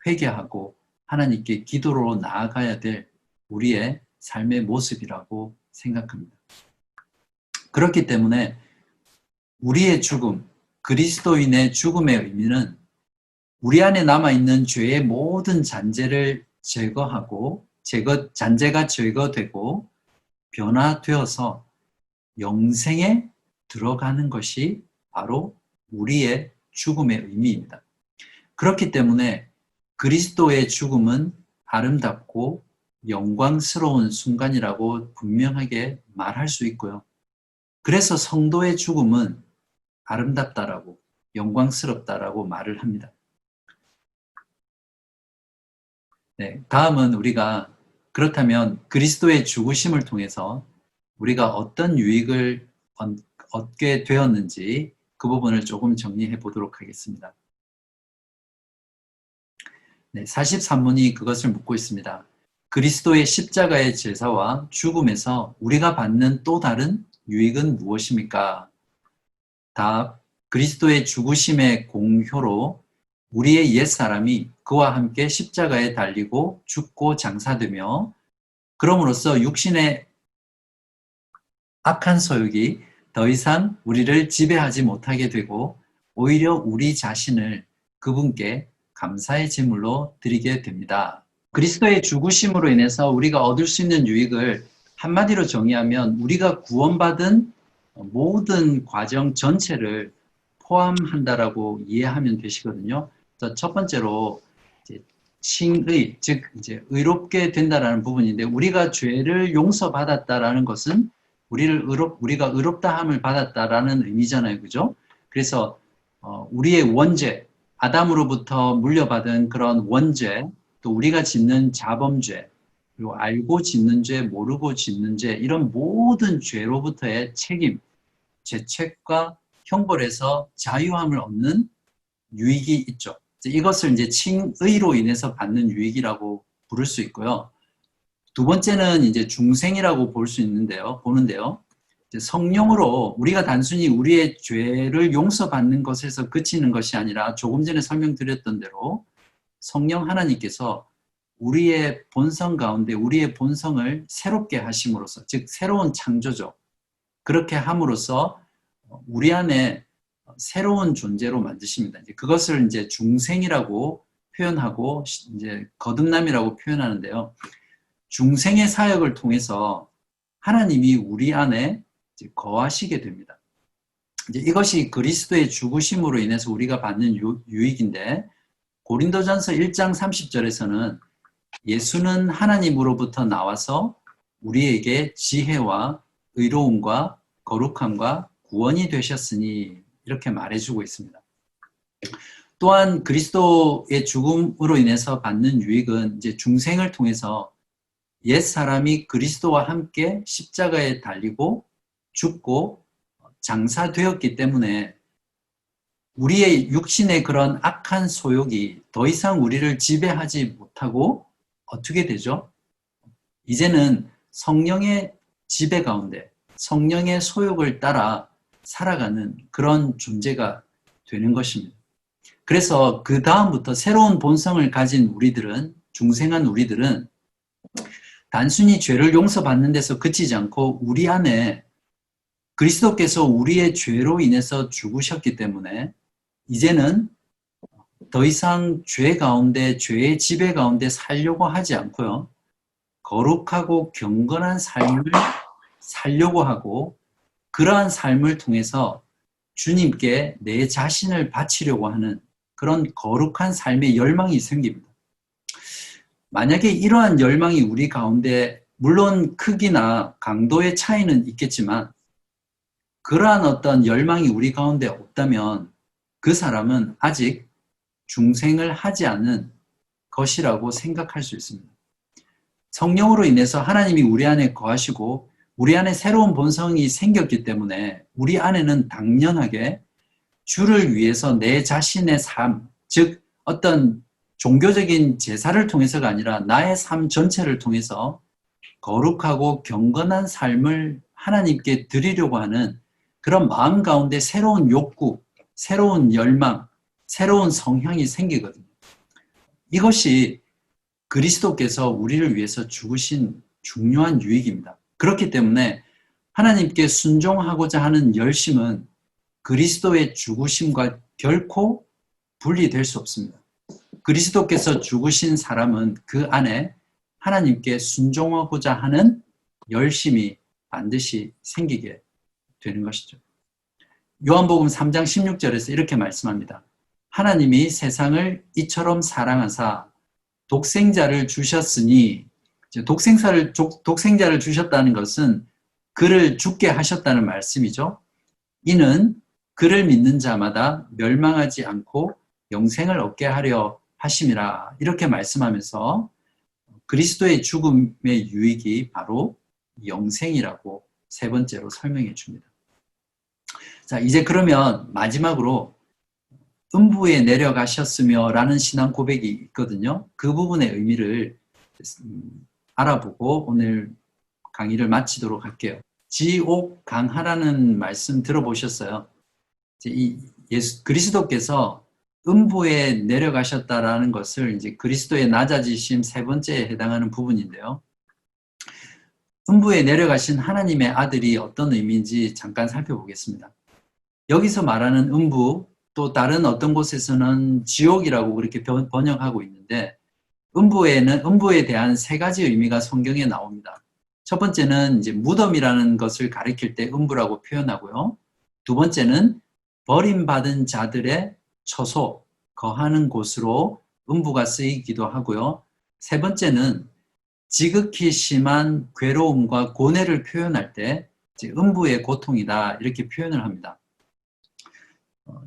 S1: 회개하고 하나님께 기도로 나아가야 될 우리의 삶의 모습이라고 생각합니다. 그렇기 때문에 우리의 죽음, 그리스도인의 죽음의 의미는 우리 안에 남아있는 죄의 모든 잔재를 제거하고 잔재가 제거되고 변화되어서 영생에 들어가는 것이 바로 우리의 죽음의 의미입니다. 그렇기 때문에 그리스도의 죽음은 아름답고 영광스러운 순간이라고 분명하게 말할 수 있고요. 그래서 성도의 죽음은 아름답다라고 영광스럽다라고 말을 합니다. 네, 다음은 우리가 그렇다면 그리스도의 죽으심을 통해서 우리가 어떤 유익을 얻게 되었는지 그 부분을 조금 정리해 보도록 하겠습니다. 네, 43문이 그것을 묻고 있습니다. 그리스도의 십자가의 제사와 죽음에서 우리가 받는 또 다른 유익은 무엇입니까? 답, 그리스도의 죽으심의 공효로 우리의 옛사람이 그와 함께 십자가에 달리고 죽고 장사되며 그럼으로써 육신의 악한 소욕이 더 이상 우리를 지배하지 못하게 되고 오히려 우리 자신을 그분께 감사의 제물로 드리게 됩니다. 그리스도의 죽으심으로 인해서 우리가 얻을 수 있는 유익을 한마디로 정의하면 우리가 구원받은 모든 과정 전체를 포함한다라고 이해하면 되시거든요. 그래서 첫 번째로 칭의, 즉 이제 의롭게 된다라는 부분인데 우리가 죄를 용서받았다라는 것은 우리가 의롭다함을 받았다라는 의미잖아요, 그죠? 그래서 우리의 원죄, 아담으로부터 물려받은 그런 원죄 또 우리가 짓는 자범죄, 그리고 알고 짓는 죄, 모르고 짓는 죄, 이런 모든 죄로부터의 책임, 죄책과 형벌에서 자유함을 얻는 유익이 있죠. 이것을 이제 칭의로 인해서 받는 유익이라고 부를 수 있고요. 두 번째는 이제 중생이라고 보는데요. 성령으로 우리가 단순히 우리의 죄를 용서받는 것에서 그치는 것이 아니라 조금 전에 설명드렸던 대로 성령 하나님께서 우리의 본성 가운데 우리의 본성을 새롭게 하심으로써, 즉 새로운 창조죠. 그렇게 함으로써 우리 안에 새로운 존재로 만드십니다. 그것을 이제 중생이라고 표현하고 이제 거듭남이라고 표현하는데요. 중생의 사역을 통해서 하나님이 우리 안에 거하시게 됩니다. 이것이 그리스도의 죽으심으로 인해서 우리가 받는 유익인데, 고린도전서 1장 30절에서는 예수는 하나님으로부터 나와서 우리에게 지혜와 의로움과 거룩함과 구원이 되셨으니, 이렇게 말해주고 있습니다. 또한 그리스도의 죽음으로 인해서 받는 유익은 이제 중생을 통해서 옛 사람이 그리스도와 함께 십자가에 달리고 죽고 장사되었기 때문에 우리의 육신의 그런 악한 소욕이 더 이상 우리를 지배하지 못하고 어떻게 되죠? 이제는 성령의 지배 가운데 성령의 소욕을 따라 살아가는 그런 존재가 되는 것입니다. 그래서 그 다음부터 새로운 본성을 가진 우리들은, 중생한 우리들은 단순히 죄를 용서받는 데서 그치지 않고 우리 안에 그리스도께서 우리의 죄로 인해서 죽으셨기 때문에 이제는 더 이상 죄 가운데, 죄의 지배 가운데 살려고 하지 않고요. 거룩하고 경건한 삶을 살려고 하고, 그러한 삶을 통해서 주님께 내 자신을 바치려고 하는 그런 거룩한 삶의 열망이 생깁니다. 만약에 이러한 열망이 우리 가운데, 물론 크기나 강도의 차이는 있겠지만 그러한 어떤 열망이 우리 가운데 없다면 그 사람은 아직 중생을 하지 않은 것이라고 생각할 수 있습니다. 성령으로 인해서 하나님이 우리 안에 거하시고 우리 안에 새로운 본성이 생겼기 때문에 우리 안에는 당연하게 주를 위해서 내 자신의 삶, 즉 어떤 종교적인 제사를 통해서가 아니라 나의 삶 전체를 통해서 거룩하고 경건한 삶을 하나님께 드리려고 하는 그런 마음 가운데 새로운 욕구, 새로운 열망, 새로운 성향이 생기거든요. 이것이 그리스도께서 우리를 위해서 죽으신 중요한 유익입니다. 그렇기 때문에 하나님께 순종하고자 하는 열심은 그리스도의 죽으심과 결코 분리될 수 없습니다. 그리스도께서 죽으신 사람은 그 안에 하나님께 순종하고자 하는 열심이 반드시 생기게 되는 것이죠. 요한복음 3장 16절에서 이렇게 말씀합니다. 하나님이 세상을 이처럼 사랑하사 독생자를 주셨으니, 독생자를 주셨다는 것은 그를 죽게 하셨다는 말씀이죠. 이는 그를 믿는 자마다 멸망하지 않고 영생을 얻게 하려 하심이라, 이렇게 말씀하면서 그리스도의 죽음의 유익이 바로 영생이라고 세 번째로 설명해 줍니다. 자, 이제 그러면 마지막으로 음부에 내려가셨으며 라는 신앙 고백이 있거든요. 그 부분의 의미를 알아보고 오늘 강의를 마치도록 할게요. 지옥 강하라는 말씀 들어보셨어요? 그리스도께서 음부에 내려가셨다라는 것을 이제 그리스도의 낮아지심 세 번째에 해당하는 부분인데요. 음부에 내려가신 하나님의 아들이 어떤 의미인지 잠깐 살펴보겠습니다. 여기서 말하는 음부, 또 다른 어떤 곳에서는 지옥이라고 그렇게 번역하고 있는데, 음부에 대한 세 가지 의미가 성경에 나옵니다. 첫 번째는 이제 무덤이라는 것을 가리킬 때 음부라고 표현하고요. 두 번째는 버림받은 자들의 처소, 거하는 곳으로 음부가 쓰이기도 하고요. 세 번째는 지극히 심한 괴로움과 고뇌를 표현할 때 음부의 고통이다, 이렇게 표현을 합니다.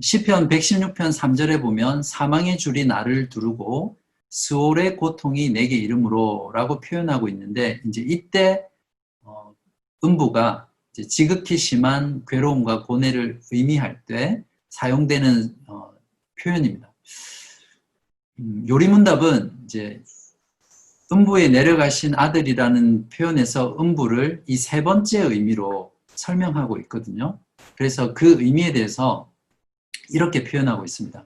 S1: 시편 116편 3절에 보면 사망의 줄이 나를 두르고 스올의 고통이 내게 이르므로 라고 표현하고 있는데, 이제 이때 음부가 이제 지극히 심한 괴로움과 고뇌를 의미할 때 사용되는 표현입니다. 요리문답은 이제 음부에 내려가신 아들이라는 표현에서 음부를 이 세 번째 의미로 설명하고 있거든요. 그래서 그 의미에 대해서 이렇게 표현하고 있습니다.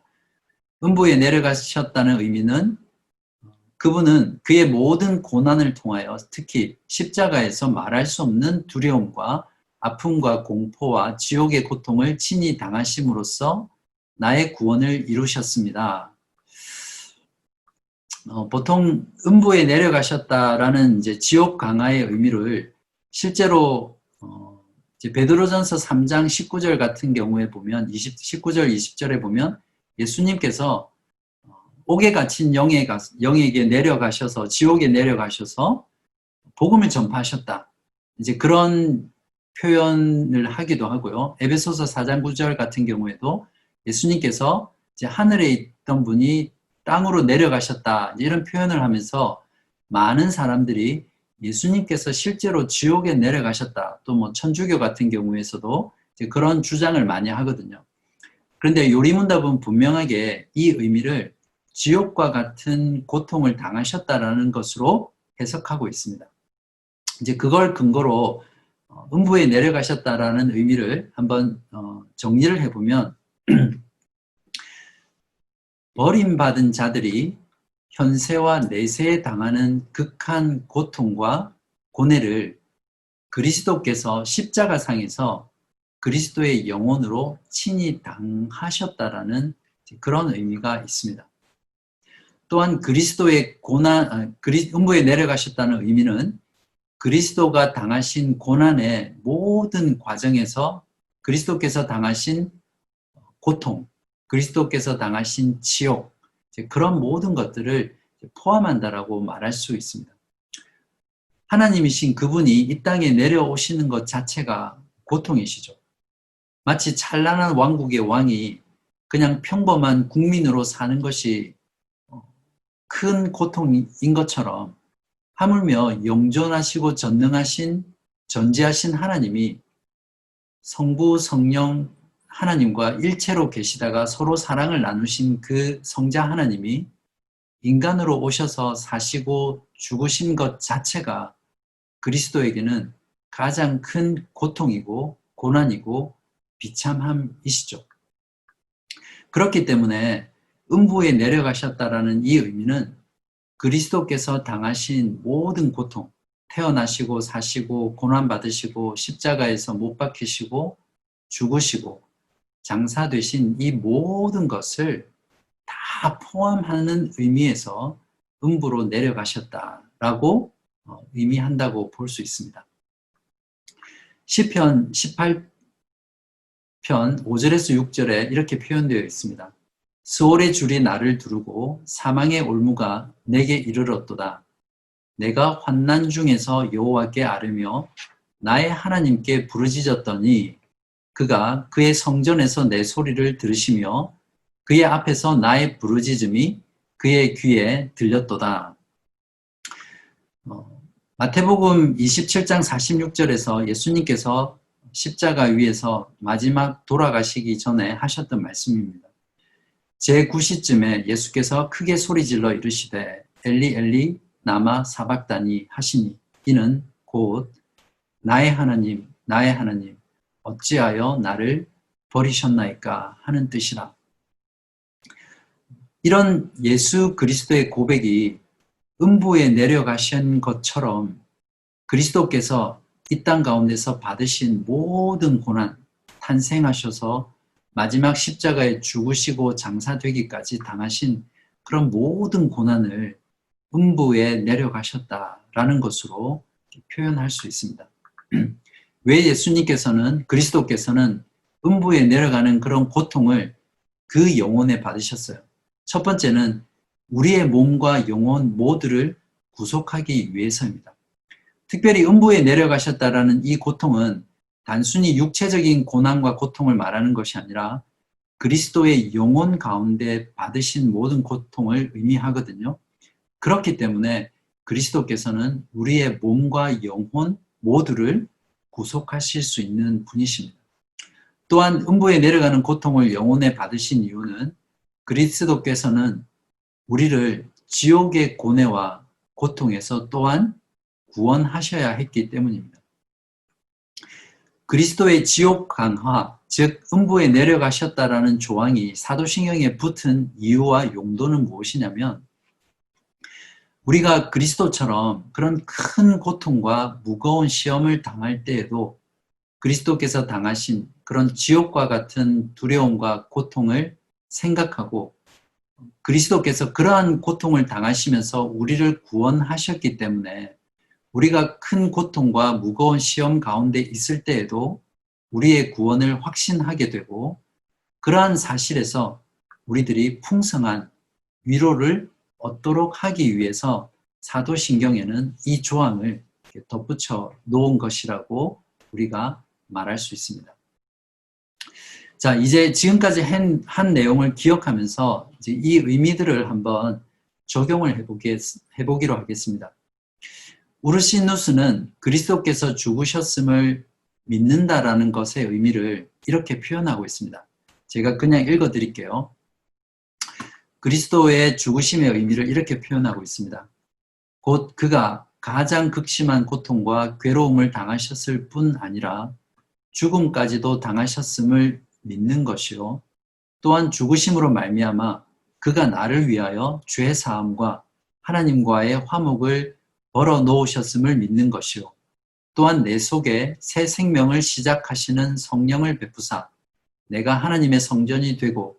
S1: 음부에 내려가셨다는 의미는 그분은 그의 모든 고난을 통하여 특히 십자가에서 말할 수 없는 두려움과 아픔과 공포와 지옥의 고통을 친히 당하심으로써 나의 구원을 이루셨습니다. 보통 음부에 내려가셨다라는 이제 지옥 강화의 의미를 실제로 이제 베드로전서 3장 19절 같은 경우에 보면 19절 20절에 보면 예수님께서 옥에 갇힌 영에게 내려가셔서 지옥에 내려가셔서 복음을 전파하셨다. 이제 그런 표현을 하기도 하고요. 에베소서 4장 9절 같은 경우에도 예수님께서 이제 하늘에 있던 분이 땅으로 내려가셨다. 이런 표현을 하면서 많은 사람들이 예수님께서 실제로 지옥에 내려가셨다. 또 뭐 천주교 같은 경우에서도 이제 그런 주장을 많이 하거든요. 그런데 요리문답은 분명하게 이 의미를 지옥과 같은 고통을 당하셨다라는 것으로 해석하고 있습니다. 이제 그걸 근거로 음부에 내려가셨다라는 의미를 한번 정리를 해보면 버림받은 자들이 현세와 내세에 당하는 극한 고통과 고뇌를 그리스도께서 십자가상에서 그리스도의 영혼으로 친히 당하셨다라는 그런 의미가 있습니다. 또한 그리스도의 음부에 내려가셨다는 의미는 그리스도가 당하신 고난의 모든 과정에서 그리스도께서 당하신 고통, 그리스도께서 당하신 지옥, 그런 모든 것들을 포함한다라고 말할 수 있습니다. 하나님이신 그분이 이 땅에 내려오시는 것 자체가 고통이시죠. 마치 찬란한 왕국의 왕이 그냥 평범한 국민으로 사는 것이 큰 고통인 것처럼 하물며 영존하시고 전능하신 전지하신 하나님이 성부 성령 하나님과 일체로 계시다가 서로 사랑을 나누신 그 성자 하나님이 인간으로 오셔서 사시고 죽으신 것 자체가 그리스도에게는 가장 큰 고통이고 고난이고 비참함이시죠. 그렇기 때문에 음부에 내려가셨다라는 이 의미는 그리스도께서 당하신 모든 고통, 태어나시고 사시고 고난받으시고 십자가에서 못 박히시고 죽으시고 장사되신 이 모든 것을 다 포함하는 의미에서 음부로 내려가셨다라고 의미한다고 볼 수 있습니다. 시편 18편 5절에서 6절에 이렇게 표현되어 있습니다. 스올의 줄이 나를 두르고 사망의 올무가 내게 이르렀도다. 내가 환난 중에서 여호와께 아뢰며 나의 하나님께 부르짖었더니 그가 그의 성전에서 내 소리를 들으시며 그의 앞에서 나의 부르짖음이 그의 귀에 들렸도다. 마태복음 27장 46절에서 예수님께서 십자가 위에서 마지막 돌아가시기 전에 하셨던 말씀입니다. 제9시쯤에 예수께서 크게 소리질러 이르시되 엘리 엘리 나마 사박다니 하시니 이는 곧 나의 하나님 어찌하여 나를 버리셨나이까 하는 뜻이라. 이런 예수 그리스도의 고백이 음부에 내려가신 것처럼 그리스도께서 이 땅 가운데서 받으신 모든 고난, 탄생하셔서 마지막 십자가에 죽으시고 장사되기까지 당하신 그런 모든 고난을 음부에 내려가셨다라는 것으로 표현할 수 있습니다. 왜 예수님께서는 그리스도께서는 음부에 내려가는 그런 고통을 그 영혼에 받으셨어요? 첫 번째는 우리의 몸과 영혼 모두를 구속하기 위해서입니다. 특별히 음부에 내려가셨다라는 이 고통은 단순히 육체적인 고난과 고통을 말하는 것이 아니라 그리스도의 영혼 가운데 받으신 모든 고통을 의미하거든요. 그렇기 때문에 그리스도께서는 우리의 몸과 영혼 모두를 구속하실 수 있는 분이십니다. 또한 음부에 내려가는 고통을 영혼에 받으신 이유는 그리스도께서는 우리를 지옥의 고뇌와 고통에서 또한 구원하셔야 했기 때문입니다. 그리스도의 지옥 강화, 즉 음부에 내려가셨다라는 조항이 사도신경에 붙은 이유와 용도는 무엇이냐면 우리가 그리스도처럼 그런 큰 고통과 무거운 시험을 당할 때에도 그리스도께서 당하신 그런 지옥과 같은 두려움과 고통을 생각하고 그리스도께서 그러한 고통을 당하시면서 우리를 구원하셨기 때문에 우리가 큰 고통과 무거운 시험 가운데 있을 때에도 우리의 구원을 확신하게 되고 그러한 사실에서 우리들이 풍성한 위로를 얻도록 하기 위해서 사도신경에는 이 조항을 덧붙여 놓은 것이라고 우리가 말할 수 있습니다. 자, 이제 지금까지 한 내용을 기억하면서 이제 이 의미들을 한번 적용을 해보기로 하겠습니다. 우르시누스는 그리스도께서 죽으셨음을 믿는다라는 것의 의미를 이렇게 표현하고 있습니다. 제가 그냥 읽어드릴게요. 그리스도의 죽으심의 의미를 이렇게 표현하고 있습니다. 곧 그가 가장 극심한 고통과 괴로움을 당하셨을 뿐 아니라 죽음까지도 당하셨음을 믿는 것이요. 또한 죽으심으로 말미암아 그가 나를 위하여 죄 사함과 하나님과의 화목을 벌어 놓으셨음을 믿는 것이요. 또한 내 속에 새 생명을 시작하시는 성령을 베푸사 내가 하나님의 성전이 되고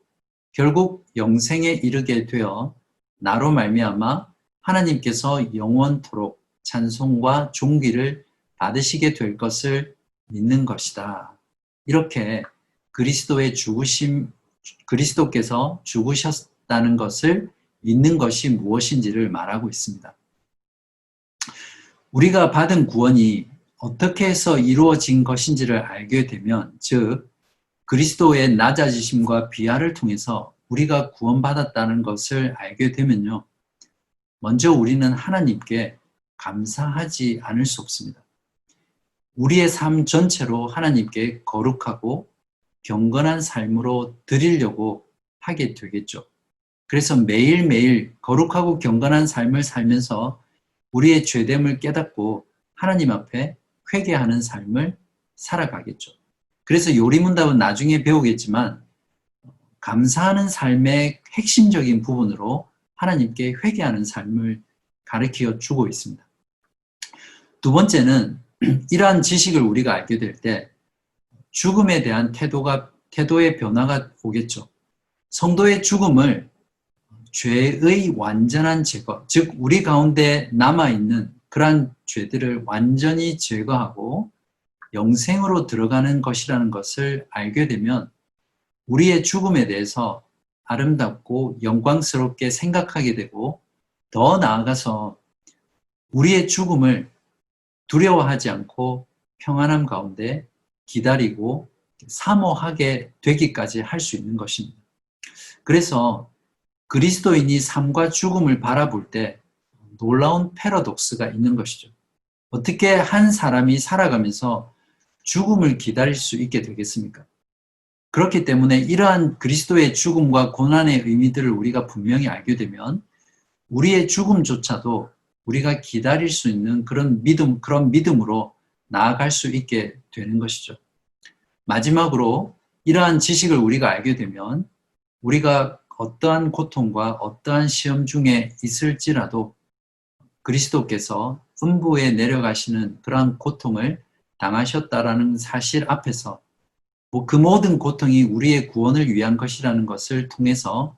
S1: 결국 영생에 이르게 되어 나로 말미암아 하나님께서 영원토록 찬송과 존귀를 받으시게 될 것을 믿는 것이다. 이렇게 그리스도께서 죽으셨다는 것을 믿는 것이 무엇인지를 말하고 있습니다. 우리가 받은 구원이 어떻게 해서 이루어진 것인지를 알게 되면, 즉 그리스도의 낮아지심과 비하를 통해서 우리가 구원받았다는 것을 알게 되면요. 먼저 우리는 하나님께 감사하지 않을 수 없습니다. 우리의 삶 전체로 하나님께 거룩하고 경건한 삶으로 드리려고 하게 되겠죠. 그래서 매일매일 거룩하고 경건한 삶을 살면서 우리의 죄됨을 깨닫고 하나님 앞에 회개하는 삶을 살아가겠죠. 그래서 요리문답은 나중에 배우겠지만 감사하는 삶의 핵심적인 부분으로 하나님께 회개하는 삶을 가르쳐 주고 있습니다. 두 번째는 이러한 지식을 우리가 알게 될 때 죽음에 대한 태도의 변화가 오겠죠. 성도의 죽음을 죄의 완전한 제거, 즉 우리 가운데 남아있는 그러한 죄들을 완전히 제거하고 영생으로 들어가는 것이라는 것을 알게 되면 우리의 죽음에 대해서 아름답고 영광스럽게 생각하게 되고 더 나아가서 우리의 죽음을 두려워하지 않고 평안함 가운데 기다리고 사모하게 되기까지 할 수 있는 것입니다. 그래서 그리스도인이 삶과 죽음을 바라볼 때 놀라운 패러독스가 있는 것이죠. 어떻게 한 사람이 살아가면서 죽음을 기다릴 수 있게 되겠습니까? 그렇기 때문에 이러한 그리스도의 죽음과 고난의 의미들을 우리가 분명히 알게 되면 우리의 죽음조차도 우리가 기다릴 수 있는 그런 믿음으로 나아갈 수 있게 되는 것이죠. 마지막으로 이러한 지식을 우리가 알게 되면 우리가 어떠한 고통과 어떠한 시험 중에 있을지라도 그리스도께서 음부에 내려가시는 그러한 고통을 당하셨다라는 사실 앞에서 그 모든 고통이 우리의 구원을 위한 것이라는 것을 통해서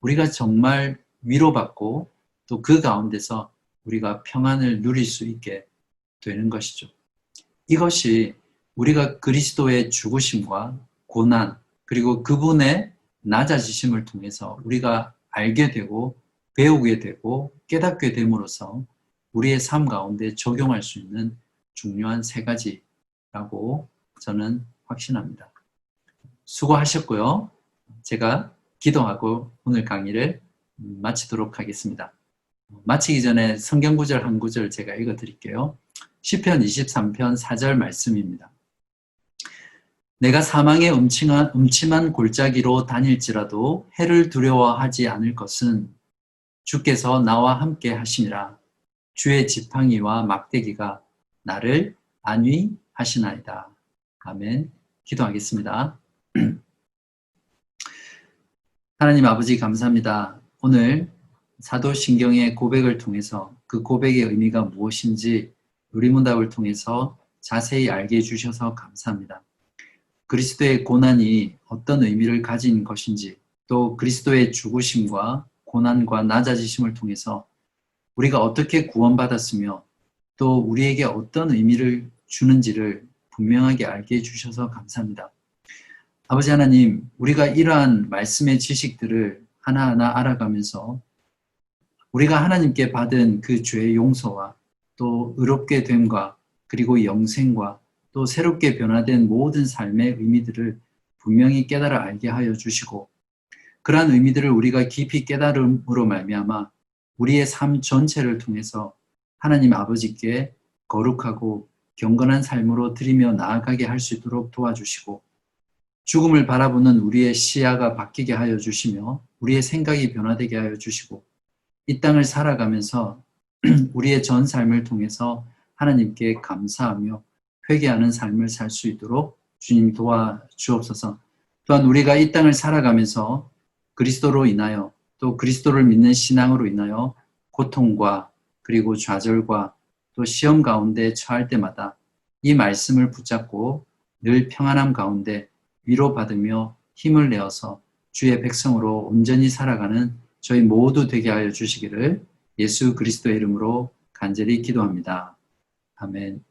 S1: 우리가 정말 위로받고 또 그 가운데서 우리가 평안을 누릴 수 있게 되는 것이죠. 이것이 우리가 그리스도의 죽으심과 고난 그리고 그분의 낮아지심을 통해서 우리가 알게 되고 배우게 되고 깨닫게 됨으로써 우리의 삶 가운데 적용할 수 있는 중요한 세 가지라고 저는 확신합니다. 수고하셨고요. 제가 기도하고 오늘 강의를 마치도록 하겠습니다. 마치기 전에 성경 구절 한 구절 제가 읽어 드릴게요. 시편 23편 4절 말씀입니다. 내가 사망의 음침한 골짜기로 다닐지라도 해를 두려워하지 않을 것은 주께서 나와 함께 하시니라. 주의 지팡이와 막대기가 나를 안위하시나이다. 아멘. 기도하겠습니다. 하나님 아버지 감사합니다. 오늘 사도신경의 고백을 통해서 그 고백의 의미가 무엇인지 의리문답을 통해서 자세히 알게 해주셔서 감사합니다. 그리스도의 고난이 어떤 의미를 가진 것인지, 또 그리스도의 죽으심과 고난과 낮아지심을 통해서 우리가 어떻게 구원받았으며 또 우리에게 어떤 의미를 주는지를 분명하게 알게 해주셔서 감사합니다. 아버지 하나님, 우리가 이러한 말씀의 지식들을 하나하나 알아가면서 우리가 하나님께 받은 그 죄의 용서와 또 의롭게 됨과 그리고 영생과 또 새롭게 변화된 모든 삶의 의미들을 분명히 깨달아 알게 하여 주시고, 그러한 의미들을 우리가 깊이 깨달음으로 말미암아 우리의 삶 전체를 통해서 하나님 아버지께 거룩하고 경건한 삶으로 드리며 나아가게 할 수 있도록 도와주시고, 죽음을 바라보는 우리의 시야가 바뀌게 하여 주시며 우리의 생각이 변화되게 하여 주시고, 이 땅을 살아가면서 우리의 전 삶을 통해서 하나님께 감사하며 회개하는 삶을 살 수 있도록 주님 도와주옵소서. 또한 우리가 이 땅을 살아가면서 그리스도로 인하여 또 그리스도를 믿는 신앙으로 인하여 고통과 그리고 좌절과 또 시험 가운데 처할 때마다 이 말씀을 붙잡고 늘 평안함 가운데 위로받으며 힘을 내어서 주의 백성으로 온전히 살아가는 저희 모두 되게 하여 주시기를 예수 그리스도의 이름으로 간절히 기도합니다. 아멘.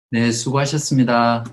S1: 네, 수고하셨습니다.